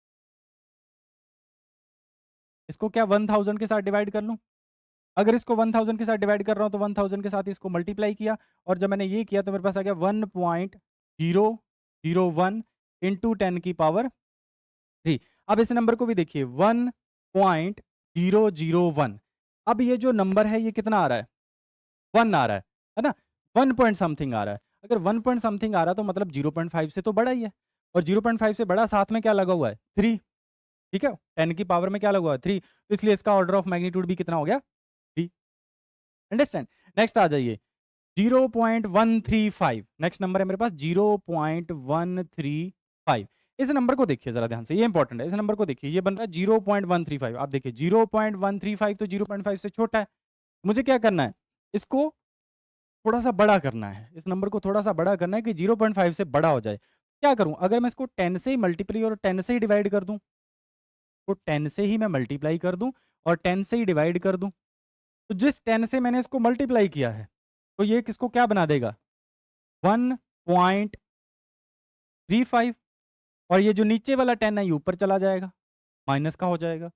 इसको क्या 1000 के साथ डिवाइड कर लूँ? अगर इसको 1000 के साथ डिवाइड कर रहा हूँ तो 1000 के साथ इसको मल्टीप्लाई किया और जब मैंने ये किया तो मेरे पास आ गया 1.001 इंटू 10 की पावर 3। अब इस नंबर को भी देखिए 1.001। अब ये जो नंबर है ये कितना आ रहा है? 1 आ रहा है ना? 1 पॉइंट समथिंग आ रहा है। अगर 1 पॉइंट समथिंग आ रहा है तो मतलब 0.5 से तो बड़ा ही है और 0.5 से बड़ा साथ में क्या लगा हुआ है? 3। ठीक है? 10 की पावर में क्या लगा हुआ है? 3। तो इसलिए इसका ऑर्डर ऑफ मैग्नीट्यूड भी कितना हो गया? 3। अंडरस्टैंड? नेक्स्ट आ जाइए 0.135, नेक्स्ट नंबर है मेरे पास 0.135। इस नंबर को देखिए ज़रा ध्यान से, ये इंपॉर्टेंट है। इस नंबर को देखिए, ये बन रहा है 0.135। आप देखिए 0.135 तो 0.5 से छोटा है। मुझे क्या करना है? इसको थोड़ा-सा बड़ा करना है। इस नंबर को थोड़ा-सा बड़ा करना है कि 0.5 से बड़ा हो जाए। क्या करूँ? अगर मैं इसको 10 से ही मल्टीप्लाई और 10 से ही डिवाइड कर दूँ, तो 10 से ही मैं मल्टीप्लाई कर दूँ और 10 से ही डिवाइड कर दूँ। तो जिस 10 से मैंने इसको मल्टीप्लाई किया है, तो ये किसको क्या बना देगा? 1.35, और ये जो नीचे वाला 10 है ये ऊपर चला जाएगा, माइनस का हो जाएगा।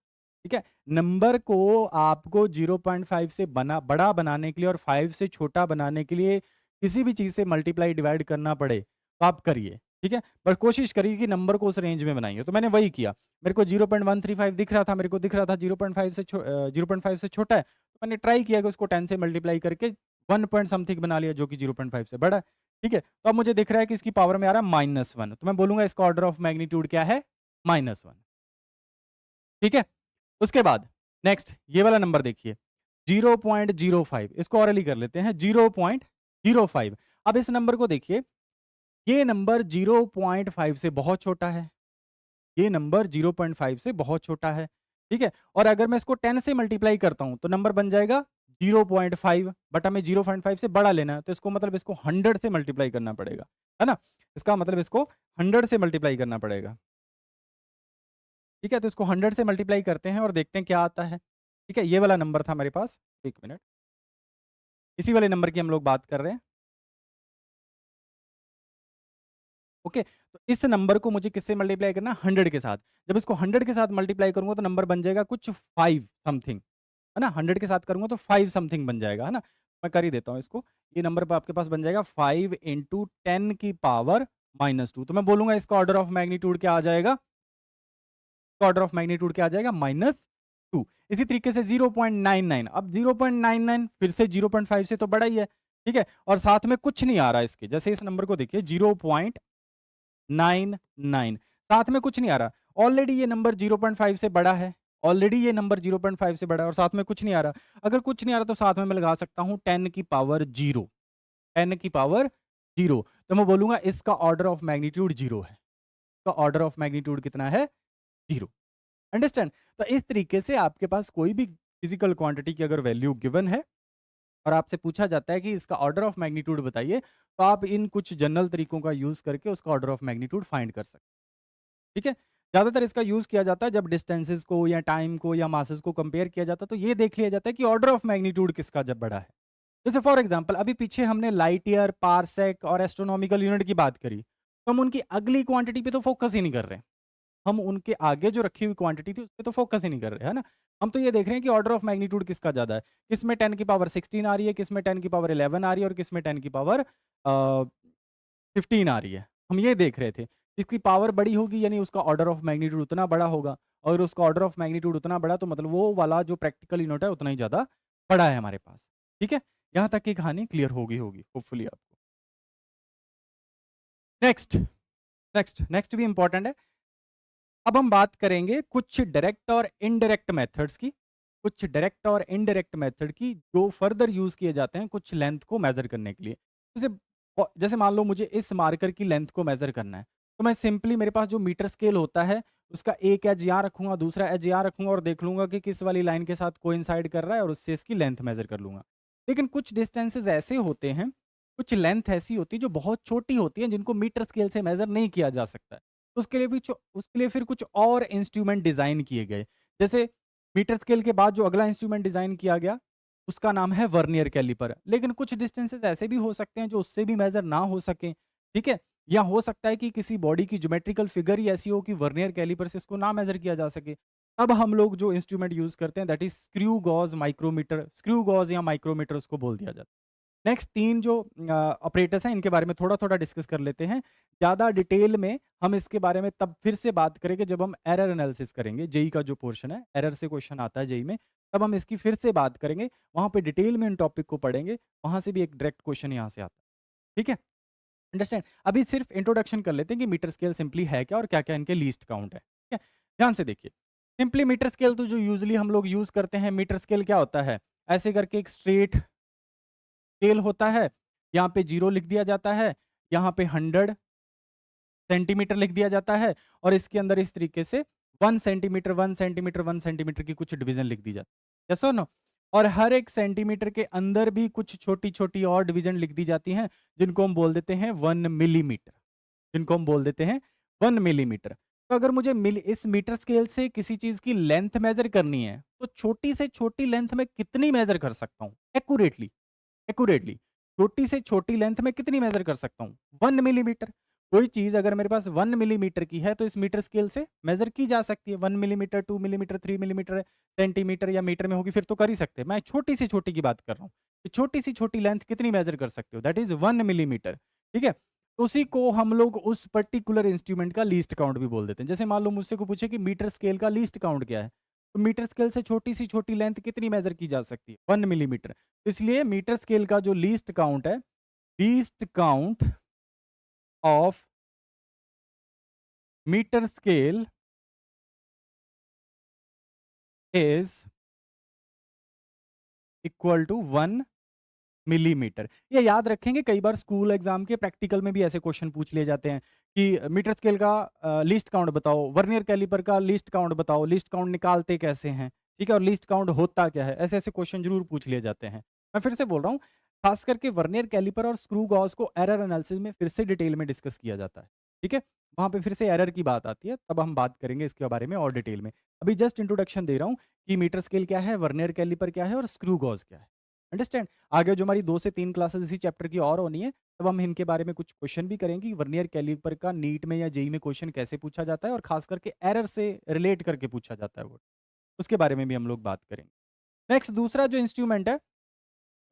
ठीक है? नंबर को आपको 0.5 से बड़ा बनाने के लिए और 5 से छोटा बनाने के लिए किसी भी चीज़ से मल्टीप्लाई डिवाइड करना पड़े, तो आप करिए। ठीक है? पर कोशिश करिए कि नंबर को उस रेंज में बनाइए। तो मैंने वही किया। मेरे को 0.135 दिख रहा था, मेरे को दिख रहा था 0.5 से छोटा है। तो मैंने ट्राई किया कि उसको 10 से मल्टीप्लाई करके 1 पॉइंट समथिंग बना लिया, जो कि 0.5 से बड़ा है। ठीक है? तो अब मुझे दिख रहा है कि इसकी पावर में आ रहा है -1, तो मैं बोलूँगा इसका ऑर्डर ऑफ मैग्नीट्यूड क्या है? -1। ठीक है? उसके बाद नेक्स्ट ये वाला नंबर देखिए 0.05, इसको ऑरली कर लेते हैं 0.05। अब इस नंबर को देखिए, ये नंबर 0.5 से बहुत छोटा है। ये नंबर 0.5 से बहुत छोटा है। ठीक है? और अगर मैं इसको 10 से मल्टीप्लाई करता हूँ, तो नंबर बन जाएगा 0.5, बट हमें 0.5 से बड़ा लेना है, तो इसको मतलब इसको 100 से मल्टीप्लाई करना पड़ेगा। है ना? इसका मतलब इसको 100 से मल्टीप्लाई करना पड़ेगा। ठीक है? तो इसको 100 से मल्टीप्लाई करते हैं और देखते हैं क्या आता है। ठीक है? ये वाला नंबर था मेरे पास। 1 मिनट। इसी वाले नंबर की हम लोग बात कर रहे हैं। ओके? तो इस नंबर को मुझे किससे मल्टीप्लाई करना है? 100 के साथ। जब इसको 100 के साथ मल्टीप्लाई करूँगा तो नंबर बन जाएगा कुछ 5 समथिंग। है ना? 100 के साथ करूँगा तो 5 समथिंग बन जाएगा, है ना? मैं कर ही देता हूँ इसको। ये नंबर आपके पास बन जाएगा 5 इंटू 10 की पावर -2। तो मैं बोलूँगा इसका ऑर्डर ऑफ मैग्नीट्यूड क्या आ जाएगा? इसका ऑर्डर ऑफ मैग्नीट्यूड क्या आ जाएगा? -2। इसी तरीके से 0.99, अब 0.99 फिर से 0.5 से तो बड़ा ही है। ठीक है? और साथ में कुछ नहीं आ रहा इसके। जैसे इस नंबर को देखिए 0.99, साथ में कुछ नहीं आ रहा। ऑलरेडी ये नंबर 0.5 से बड़ा है। ऑलरेडी ये नंबर 0.5 से बड़ा है और साथ में कुछ नहीं आ रहा। अगर कुछ नहीं आ रहा तो साथ में मैं लगा सकता हूँ 10 की पावर 0, 10 की पावर 0। तो मैं बोलूँगा इसका ऑर्डर ऑफ मैग्नीट्यूड 0 है। तो ऑर्डर ऑफ मैग्नीट्यूड कितना है? 0। अंडरस्टैंड? तो इस तरीके से आपके पास कोई भी फिजिकल क्वांटिटी की अगर वैल्यू गिवन है और आपसे पूछा जाता है कि इसका ऑर्डर ऑफ मैग्नीट्यूड बताइए, तो आप इन कुछ जनरल तरीकों का यूज़ करके उसका ऑर्डर ऑफ मैग्नीट्यूड फाइंड कर सकते हैं। ठीक है? ज़्यादातर इसका यूज़ किया जाता है जब डिस्टेंसेस को या टाइम को या मासेस को कंपेयर किया जाता है, तो ये देख लिया जाता है कि ऑर्डर ऑफ मैग्नीट्यूड किसका जब बड़ा है। जैसे फॉर एग्जांपल अभी पीछे हमने लाइट ईयर, पारसेक और एस्ट्रोनॉमिकल यूनिट की बात करी, तो हम उनकी अगली क्वांटिटी पे तो फोकस ही नहीं कर रहे हैं। हम उनके आगे जो रखी हुई क्वांटिटी थी उस पे तो फोकस ही नहीं कर रहे, है ना? हम तो ये देख रहे हैं कि ऑर्डर ऑफ मैग्नीट्यूड किसका ज़्यादा है। किसमें 10 की पावर 16 आ रही है, किसमें 10 की पावर 11 आ रही है और किसमें 10 की पावर 15 आ रही है। हम ये देख रहे थे। जिसकी पावर बड़ी होगी यानी उसका ऑर्डर ऑफ मैग्नीट्यूड उतना बड़ा होगा और उसका ऑर्डर ऑफ मैग्नीट्यूड उतना बड़ा तो मतलब वो वाला जो प्रैक्टिकल यूनिट है उतना ही ज़्यादा बड़ा है हमारे पास। ठीक है? यहाँ तक की कहानी क्लियर हो गई होगी होपफुली आपको। नेक्स्ट, नेक्स्ट भी इम्पोर्टेंट है। अब हम बात करेंगे कुछ डायरेक्ट और इनडायरेक्ट मेथड्स की, कुछ डायरेक्ट और इनडायरेक्ट मेथड की जो फर्दर यूज़ किए जाते हैं कुछ लेंथ को मेज़र करने के लिए। जैसे मान लो मुझे इस मार्कर की लेंथ को मेज़र करना है, तो मैं सिंपली मेरे पास जो मीटर स्केल होता है, उसका एक एज यहाँ रखूँगा, दूसरा एज यहाँ रखूँगा और देख लूँगा कि किस वाली लाइन के साथ कोइंसाइड कर रहा है और उससे इसकी लेंथ मेज़र कर लूँगा। लेकिन कुछ डिस्टेंसेज़ ऐसे होते हैं, कुछ लेंथ ऐसी होती है जो बहुत छोटी होती है जिनको मीटर स्केल से मेज़र नहीं किया जा सकता है। उसके लिए फिर कुछ और इंस्ट्रूमेंट डिज़ाइन किए गए। जैसे मीटर स्केल के बाद जो अगला इंस्ट्रूमेंट डिज़ाइन किया गया, उसका नाम है वर्नियर कैलिपर। लेकिन कुछ डिस्टेंसेस ऐसे भी हो सकते हैं जो उससे भी मेज़र ना हो सकें, ठीक है? या हो सकता है कि किसी बॉडी की ज्योमेट्रिकल फिगर ही ऐसी हो कि वर्नियर कैलिपर से उसको ना मेज़र किया जा सके। तब हम लोग जो इंस्ट्रूमेंट यूज़ करते हैं that is screw gauge micrometer, screw gauge या माइक्रोमीटर उसको बोल दिया जाता है। नेक्स्ट 3 जो ऑपरेटर्स हैं इनके बारे में थोड़ा-थोड़ा डिस्कस कर लेते हैं। ज़्यादा डिटेल में हम इसके बारे में तब फिर से बात करेंगे जब हम एरर एनालिसिस करेंगे। जेईई का जो पोर्शन है, एरर से क्वेश्चन आता है जेईई में, तब हम इसकी फिर से बात करेंगे। वहाँ पे डिटेल में इन टॉपिक को पढ़ेंगे, वहाँ से भी एक डायरेक्ट क्वेश्चन यहाँ से आता है। ठीक है? अंडरस्टैंड? अभी सिर्फ इंट्रोडक्शन कर लेते हैं कि मीटर स्केल सिंपली है क्या और क्या-क्या इनके लीस्ट काउंट है। ठीक है? ध्यान से देखिए। सिंपली मीटर स्केल तो जो यूजुअली हम लोग यूज़ करते हैं, मीटर स्केल क्या होता है? ऐसे करके एक स्ट्रेट स्केल होता है, यहाँ पे 0 लिख दिया जाता है, यहाँ पे 100 सेंटीमीटर लिख दिया जाता है और इसके अंदर इस तरीके से 1 सेंटीमीटर, 1 सेंटीमीटर, 1 सेंटीमीटर की कुछ डिवीज़न लिख दी जाती है। यस और नो? और हर एक सेंटीमीटर के अंदर भी कुछ छोटी-छोटी और डिवीज़न लिख दी जाती हैं, जिनको हम बोल देते हैं 1 मिलीमीटर, जिनको हम बोल देते हैं 1 मिलीमीटर। तो अगर मुझे इस मीटर स्केल से किसी चीज़ की लेंथ मेज़र करनी है, तो छोटी से छोटी लेंथ मैं कितनी मेज़र कर सकता हूँ? एक्यूरेटली, एक्यूरेटली छोटी से छोटी लेंथ में कितनी मेज़र कर सकता हूँ? 1 मिलीमीटर। कोई चीज़ अगर मेरे पास 1 मिलीमीटर की है तो इस मीटर स्केल से मेज़र की जा सकती है। 1 मिलीमीटर, 2 मिलीमीटर, 3 मिलीमीटर, सेंटीमीटर या मीटर में होगी फिर तो कर ही सकते हैं। मैं छोटी से छोटी की बात कर रहा हूँ। कि छोटी से छोटी लेंथ कितनी मेज़र कर सकते हो? That is 1 millimetre. ठीक है? उसी को हम लोग उस पर्टिकुलर इंस्ट्रूमेंट का लीस्ट काउंट भी बोल देते हैं। जैसे मान लो मुझसे कोई पूछे कि मीटर स्केल का लीस्ट काउंट क्या है? तो मीटर स्केल से छोटी सी छोटी लेंथ कितनी मेज़र की जा सकती है? 1 मिलीमीटर। इसलिए मीटर स्केल का जो लीस्ट काउंट है, least count of metre scale is equal to 1 millimetre. ये याद रखेंगे, कई बार स्कूल एग्जाम के प्रैक्टिकल में भी ऐसे क्वेश्चन पूछ लिए जाते हैं कि मीटर स्केल का लीस्ट काउंट बताओ, वर्नियर कैलिपर का लीस्ट काउंट बताओ, लीस्ट काउंट निकालते कैसे हैं, ठीक है, और लीस्ट काउंट होता क्या है, ऐसे ऐसे क्वेश्चन जरूर पूछ लिए जाते हैं। मैं फिर से बोल रहा हूँ, खास करके वर्नियर कैलिपर और स्क्रू गॉज को एरर एनालिसिस में फिर से डिटेल में डिस्कस किया जाता है। ठीक है, वहां पे फिर से एरर की बात आती है, तब हम बात करेंगे इसके बारे में और डिटेल में। अभी जस्ट इंट्रोडक्शन दे रहा हूँ कि मीटर स्केल क्या है, वर्नियर कैलिपर क्या है और स्क्रू गॉज क्या है। अंडरस्टैंड? आगे जो हमारी 2 से 3 क्लासेस इसी चैप्टर की और होनी है, तब हम इनके बारे में कुछ क्वेश्चन भी करेंगे कि वर्नियर कैलिपर का नीट में या जेईई में क्वेश्चन कैसे पूछा जाता है और खास करके एरर से रिलेट करके पूछा जाता है वो। उसके बारे में भी हम लोग बात करेंगे। नेक्स्ट दूसरा जो इंस्ट्रूमेंट है,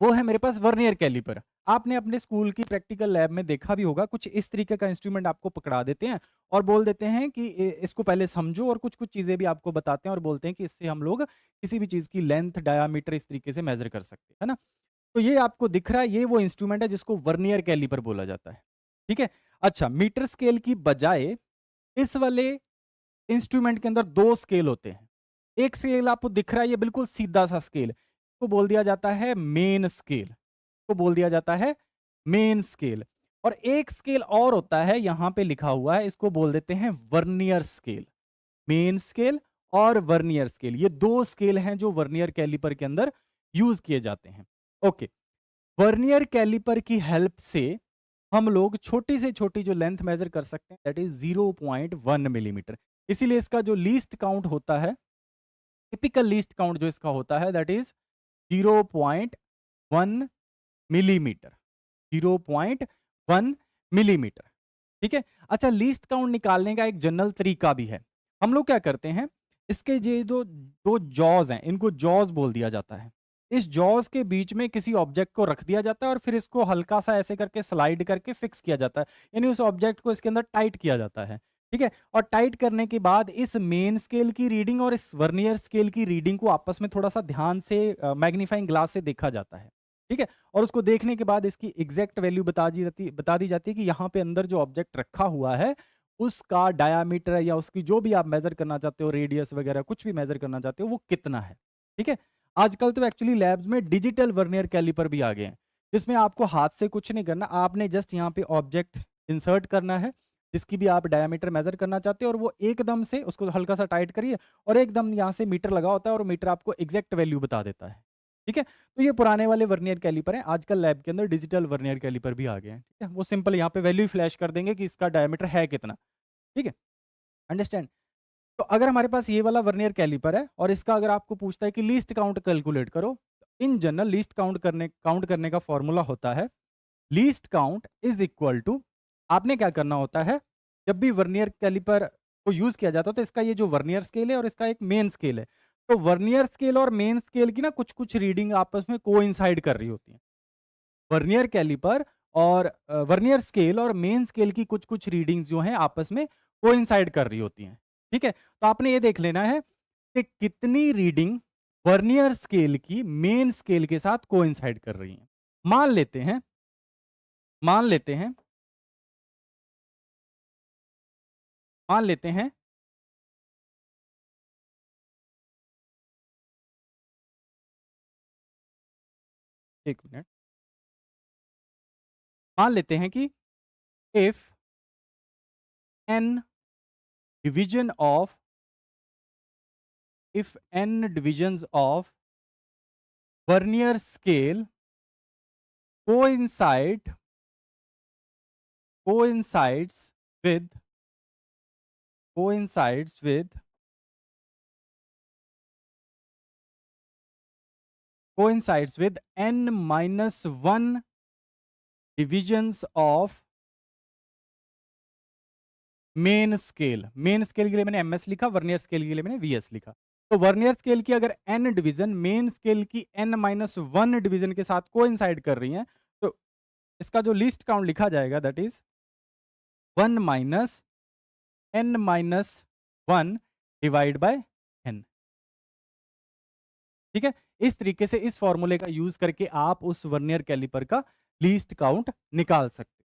वो है मेरे पास वर्नियर कैलिपर। आपने अपने स्कूल की प्रैक्टिकल लैब में देखा भी होगा, कुछ इस तरीके का इंस्ट्रूमेंट आपको पकड़ा देते हैं और बोल देते हैं कि इसको पहले समझो, और कुछ-कुछ चीज़ें भी आपको बताते हैं और बोलते हैं कि इससे हम लोग किसी भी चीज़ की लेंथ, डायामीटर इस तरीके से मेज़र कर सकते हैं। है ना? तो ये आपको दिख रहा है, ये वो इंस्ट्रूमेंट है जिसको वर्नियर कैलिपर बोला जाता है। ठीक है? अच्छा, मीटर स्केल की बजाय इस वाले इंस्ट्रूमेंट के अंदर 2 स्केल होते हैं। एक स्केल आपको दिख रहा है, ये बिल्कुल सीधा-सा स्केल, इसको बोल दिया जाता है मेन स्केल, इसको बोल दिया जाता है मेन स्केल। और एक स्केल और होता है, यहाँ पे लिखा हुआ है, इसको बोल देते हैं वर्नियर स्केल। मेन स्केल और वर्नियर स्केल, ये 2 स्केल हैं जो वर्नियर कैलिपर के अंदर यूज़ किए जाते हैं। ओके। वर्नियर कैलिपर की हेल्प से हम लोग छोटी से छोटी जो लेंथ मेजर कर सकते हैं, दैट इज 0.1 मिलीमीटर। इसीलिए इसका जो लीस्ट काउंट होता है, टिपिकल लीस्ट काउंट जो इसका होता है, दैट इज 0.1 मिलीमीटर। 0.1 मिलीमीटर। ठीक है? अच्छा, लीस्ट काउंट निकालने का एक जनरल तरीका भी है। हम लोग क्या करते हैं, इसके ये दो दो जॉज हैं, इनको जॉज बोल दिया जाता है। इस जॉज के बीच में किसी ऑब्जेक्ट को रख दिया जाता है और फिर इसको हल्का सा ऐसे करके स्लाइड करके फिक्स किया जाता है। यानी उस ऑब्जेक्ट को इसके अंदर टाइट किया जाता है। ठीक है? और टाइट करने के बाद इस मेन स्केल की रीडिंग और इस वर्नियर स्केल की रीडिंग को आपस में थोड़ा-सा ध्यान से मैग्नीफाइंग ग्लास से देखा जाता है। ठीक है? और उसको देखने के बाद इसकी एग्ज़ैक्ट वैल्यू बता दी जाती है कि यहाँ पे अंदर जो ऑब्जेक्ट रखा हुआ है, उसका डायामीटर या उसकी जो भी आप मेज़र करना चाहते हो, रेडियस वगैरह कुछ भी मेज़र करना चाहते हो, वो कितना है। ठीक है? आजकल तो एक्चुअली लैब्स में डिजिटल वर्नियर कैलिपर भी आ गए हैं, जिसमें आपको हाथ से कुछ नहीं करना, आपने जस्ट यहाँ पे ऑब्जेक्ट इंसर्ट करना है, जिसकी भी आप डायामीटर मेज़र करना चाहते हो, और वो एकदम से उसको हल्का-सा टाइट करिए और एकदम यहाँ से मीटर लगा होता है और मीटर आपको एग्ज़ैक्ट वैल्यू बता देता है। ठीक है? तो ये पुराने वाले वर्नियर कैलिपर हैं, आजकल लैब के अंदर डिजिटल वर्नियर कैलिपर भी आ गए हैं। ठीक है? वो सिंपल यहाँ पे वैल्यू फ्लैश कर देंगे कि इसका डायमीटर है कितना। ठीक है? अंडरस्टैंड? तो अगर हमारे पास ये वाला वर्नियर कैलिपर है और इसका अगर आपको पूछता है कि लीस्ट काउंट कैलकुलेट करो, इन जनरल लीस्ट काउंट करने का फॉर्मूला होता है, least count is equal to, आपने क्या करना होता है, जब भी वर्नियर कैलिपर को यूज किया जाता है, तो इसका ये जो वर्नियर स्केल है और इसका एक मेन स्केल है, तो वर्नियर स्केल और मेन स्केल की ना कुछ कुछ रीडिंग आपस में कोइंसाइड कर रही होती है। वर्नियर कैलिपर और वर्नियर स्केल और मेन स्केल की कुछ कुछ रीडिंग्स जो हैं आपस में कोइंसाइड कर रही होती हैं। ठीक है? तो आपने ये देख लेना है कि कितनी रीडिंग वर्नियर स्केल की मेन स्केल के साथ कोइंसाइड कर रही हैं। मान लेते हैं मान लेते हैं मान लेते हैं 1 मिनट। मान लेते हैं कि if N division of if n divisions of Vernier scale coincide coincides with coincides with coincides with n minus 1 divisions of main scale के लिए मैंने एमएस लिखा, वर्नियर स्केल के लिए मैंने वीएस लिखा। तो वर्नियर स्केल की अगर एन डिवीजन मेन स्केल की एन माइनस 1 डिवीजन के साथ कोइंसाइड कर रही हैं, तो इसका जो लीस्ट काउंट लिखा जाएगा that is 1 minus n minus 1 divide by n। ठीक है, इस तरीके से इस फॉर्मूले का यूज करके आप उस वर्नियर कैलिपर का लीस्ट काउंट निकाल सकते।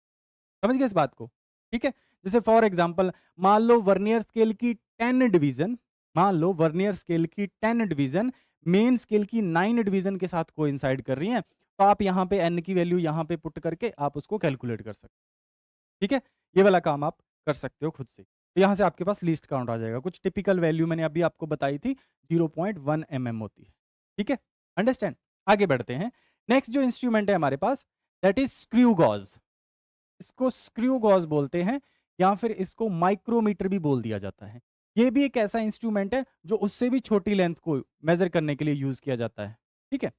समझ गए इस बात को? ठीक है, जैसे फॉर एग्जांपल मान लो वर्नियर स्केल की 10 डिवीजन, मान लो वर्नियर स्केल की 10 डिवीजन मेन स्केल की 9 डिवीजन के साथ कोइंसाइड कर रही हैं, तो आप यहाँ पे n की वैल्यू यहाँ पे पुट करके आप उसको कैलकुलेट कर सकते हैं। ठीक है, ये वाला काम आप कर सकते हो खुद से। तो यहाँ से आपके पास लीस्ट काउंट आ जाएगा। कुछ टिपिकल वैल्यू मैंने अभी आपको बताई थी, 0.1 mm होती है। ठीक है, अंडरस्टैंड? आगे बढ़ते हैं। नेक्स्ट जो इंस्ट्रूमेंट है हमारे पास दैट इज स्क्रू गॉज। इसको स्क्रू गॉज बोलते हैं या फिर इसको माइक्रोमीटर भी बोल दिया जाता है। ये भी एक ऐसा इंस्ट्रूमेंट है जो उससे भी छोटी लेंथ को मेजर करने के लिए यूज किया जाता है। ठीक है,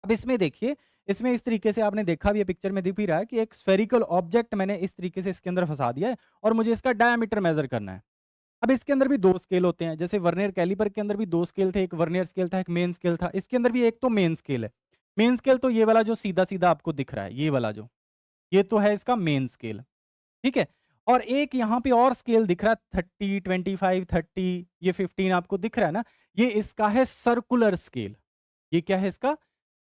अब इसमें देखिए, इसमें इस तरीके से आपने देखा भी है, पिक्चर में दिख भी रहा है कि एक स्फेरिकल ऑब्जेक्ट मैंने इस तरीके से इसके अंदर फंसा दिया है और मुझे इसका डायमीटर मेजर करना है। अब इसके अंदर भी 2 स्केल होते हैं, जैसे वर्नियर कैलिपर के अंदर भी 2 स्केल थे, एक वर्नियर स्केल था, एक मेन स्केल था। इसके अंदर भी एक तो मेन स्केल है। मेन स्केल तो ये वाला जो सीधा-सीधा आपको दिख रहा है, ये वाला जो, ये तो है इसका मेन स्केल। ठीक है? और एक यहाँ पे और स्केल दिख रहा है 30, 25, 30, ये 15 आपको दिख रहा है ना? ये इसका है सर्कुलर स्केल। ये क्या है इसका?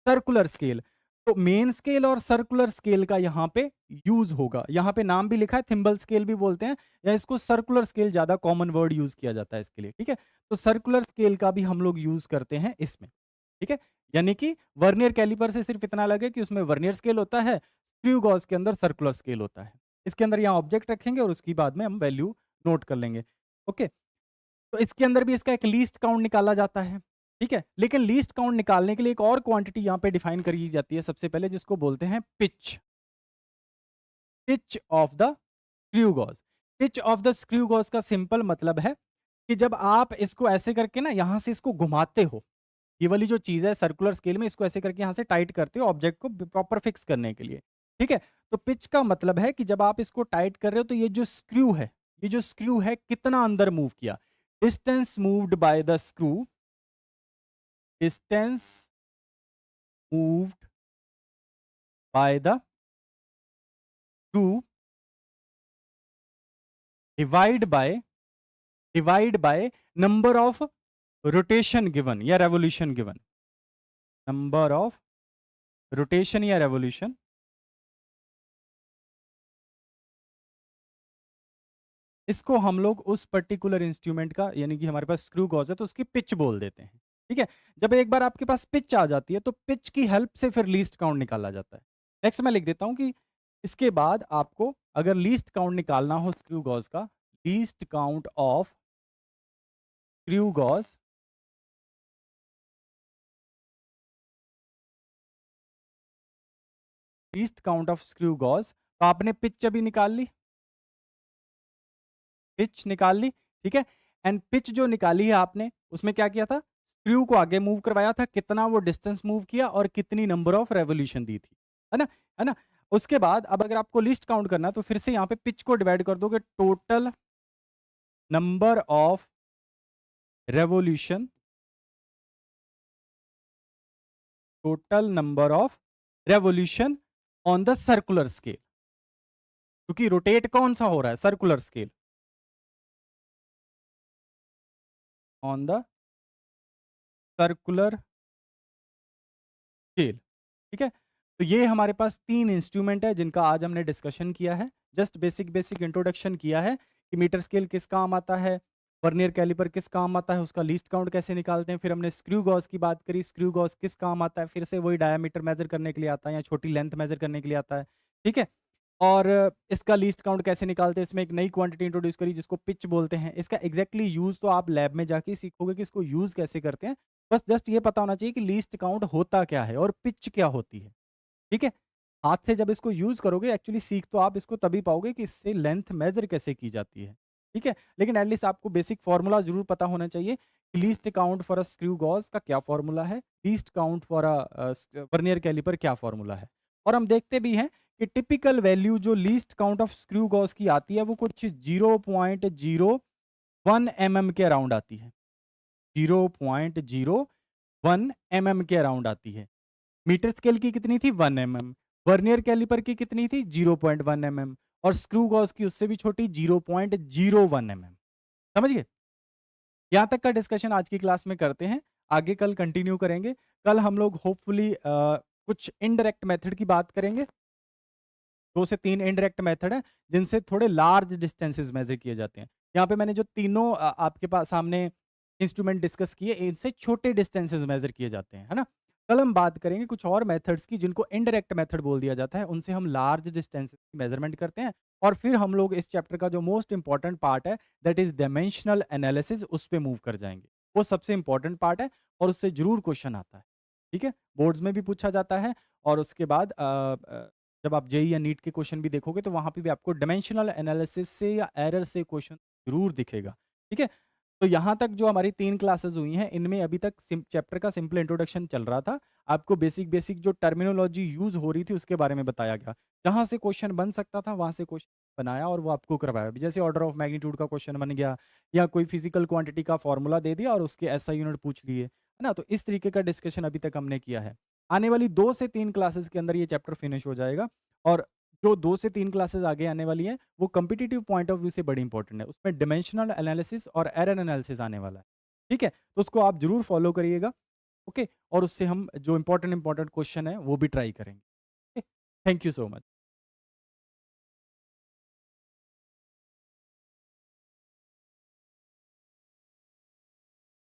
Circular scale. तो मेन स्केल और सर्कुलर स्केल का यहाँ पे यूज होगा। यहाँ पे नाम भी लिखा है, थिम्बल स्केल भी बोलते हैं या इसको सर्कुलर स्केल ज्यादा कॉमन वर्ड यूज किया जाता है इसके लिए। ठीक है, तो सर्कुलर स्केल का भी हम लोग यूज करते हैं इसमें। ठीक है, यानी कि वर्नियर कैलिपर से सिर्फ इतना अलग है कि उसमें वर्नियर स्केल होता है, स्क्रू गॉज के अंदर सर्कुलर स्केल होता है। इसके अंदर यहाँ ऑब्जेक्ट रखेंगे और उसके बाद में हम वैल्यू नोट कर लेंगे। ओके, तो इसके अंदर भी इसका एक लीस्ट काउंट निकाला जाता है। ठीक है, लेकिन लीस्ट काउंट निकालने के लिए एक और क्वांटिटी यहाँ पे डिफाइन करी जाती है सबसे पहले, जिसको बोलते हैं pitch. Pitch of the screw gauge. Pitch of the screw gauge का सिंपल मतलब है कि जब आप इसको ऐसे करके ना यहाँ से इसको घुमाते हो, ये वाली जो चीज है सर्कुलर स्केल में, इसको ऐसे करके यहाँ से टाइट करते हो ऑब्जेक्ट को प्रॉपर फिक्स करने के लिए। ठीक है, तो पिच का मतलब है कि जब आप इसको टाइट कर रहे हो तो ये जो स्क्रू है, ये जो स्क्रू है कितना अंदर मूव किया, distance moved by the screw, distance moved by the screw divide by number of rotation given या revolution given, number of rotation या रेवोल्यूशन। इसको हम लोग उस पर्टिकुलर इंस्ट्रूमेंट का, यानी कि हमारे पास स्क्रू गॉज है तो उसकी पिच बोल देते हैं। ठीक है, जब एक बार आपके पास पिच आ जाती है तो पिच की हेल्प से फिर लीस्ट काउंट निकाला जाता है। नेक्स्ट मैं लिख देता हूं कि इसके बाद आपको अगर लीस्ट काउंट निकालना हो स्क्रू गॉज का, least count of screw gauge, least count of screw gauge, तो आपने पिच अभी निकाल ली, पिच निकाल ली। ठीक है, एंड पिच जो निकाली है आपने उसमें क्या किया था, स्क्रू को आगे मूव करवाया था, कितना वो डिस्टेंस मूव किया और कितनी नंबर ऑफ रेवोल्यूशन दी थी, है ना? है ना? उसके बाद अब अगर आपको लिस्ट काउंट करना है तो फिर से यहाँ पे पिच को डिवाइड कर दोगे, total number of revolution, total number of revolution on the circular scale, क्योंकि रोटेट कौन सा हो रहा है, circular scale, on the circular scale. ठीक है, तो ये हमारे पास 3 इंस्ट्रूमेंट है जिनका आज हमने डिस्कशन किया है। जस्ट बेसिक बेसिक इंट्रोडक्शन किया है कि मीटर स्केल किस काम आता है, वर्नियर कैलिपर किस काम आता है, उसका लीस्ट काउंट कैसे निकालते हैं, फिर हमने स्क्रू गॉज की बात करी, स्क्रू गॉज किस काम आता है, फिर से वही डायमीटर मेजर करने के लिए आता है या छोटी लेंथ मेजर करने के लिए आता है, ठीक है? और इसका लीस्ट काउंट कैसे निकालते हैं, इसमें एक नई क्वांटिटी इंट्रोड्यूस करी जिसको पिच बोलते हैं। इसका एग्ज़ैक्टली यूज़ तो आप लैब में जाके ही सीखोगे कि इसको यूज़ कैसे करते हैं। बस जस्ट ये पता होना चाहिए कि लीस्ट काउंट होता क्या है और पिच क्या होती है, ठीक है? हाथ से जब इसको यूज़ करोगे एक्चुअली सीख तो आप इसको तभी पाओगे कि इससे लेंथ मेज़र कैसे की जाती है, ठीक है? लेकिन एट लीस्ट आपको बेसिक फ़ॉर्मूला ज़रूर पता होना चाहिए कि least count for a screw gauge का क्या फ़ॉर्मूला है, least count for vernier calliper क्या फ़ॉर्मूला है। और हम देखते भी हैं कि टिपिकल वैल्यू जो least count of screw gauge की आती है वो कुछ 0.01 एमएम के अराउंड आती है। 0.01 एमएम के अराउंड आती है। मीटर स्केल की कितनी थी? 1 एमएम। वर्नियर कैलिपर की कितनी थी? 0.1 एमएम और स्क्रू गॉज़ की उससे भी छोटी 0.01 एमएम। समझ गए? यहाँ तक का डिस्कशन आज की क्लास में करते हैं। आगे कल कंटिन्यू करेंगे। कल हम लोग होपफुली कुछ इनडायरेक्ट मेथड की बात करेंगे। 2 से 3 इनडायरेक्ट मेथड हैं, जिनसे थोड़े लार्ज डिस्टेंसेस मेज़र किए जाते हैं। यहाँ पे मैंने जो तीनों आपके पास सामने इंस्ट्रूमेंट डिस्कस किए, इनसे छोटे डिस्टेंसेस मेज़र किए जाते हैं, है ना? कल हम बात करेंगे कुछ और मेथड्स की जिनको इनडायरेक्ट मेथड बोल दिया जाता है, उनसे हम लार्ज डिस्टेंसेस की मेज़रमेंट करते हैं और फिर हम लोग इस चैप्टर का जो मोस्ट इम्पोर्टेंट पार्ट है, दैट इज़ डायमेंशनल एनालिसिस उस पे मूव कर जाएँगे। वो सबसे इम्पोर्टेंट पार्ट है और उससे ज़रूर क्वेश्चन आता है, ठीक है? बोर्ड्स में भी पूछा जाता है और उसके बाद जब आप जेईई या नीट के क्वेश्चन भी देखोगे तो वहाँ पे भी आपको डायमेंशनल एनालिसिस से या एरर से क्वेश्चन ज़रूर दिखेगा, ठीक है? तो यहाँ तक जो हमारी 3 क्लासेस हुई हैं, इनमें अभी तक चैप्टर का सिंपल इंट्रोडक्शन चल रहा था। आपको बेसिक-बेसिक जो टर्मिनोलॉजी यूज़ हो रही थी उसके बारे में बताया गया। जहाँ से क्वेश्चन बन सकता था वहाँ से क्वेश्चन बनाया और वो आपको करवाया। जैसे ऑर्डर ऑफ मैग्नीट्यूड का क्वेश्चन बन गया या कोई फिजिकल क्वांटिटी का फॉर्मूला दे दिया और उसके एसआई यूनिट पूछ लिए, है ना? तो इस तरीके का डिस्कशन अभी तक हमने किया है। आने वाली 2 से 3 क्लासेस के अंदर ये चैप्टर फिनिश हो जाएगा और जो 2 से 3 क्लासेस आगे आने वाली हैं, वो कॉम्पिटिटिव पॉइंट ऑफ व्यू से बड़ी इंपॉर्टेंट है। उसमें डायमेंशनल एनालिसिस और एरर एनालिसिस आने वाला है। ठीक है? तो उसको आप ज़रूर फॉलो करिएगा, ओके? और उससे हम जो इम्पोर्टेंट इम्पोर्टेंट क्वेश्चन है, वो भी ट्राई करेंगे। Okay? Thank you so much.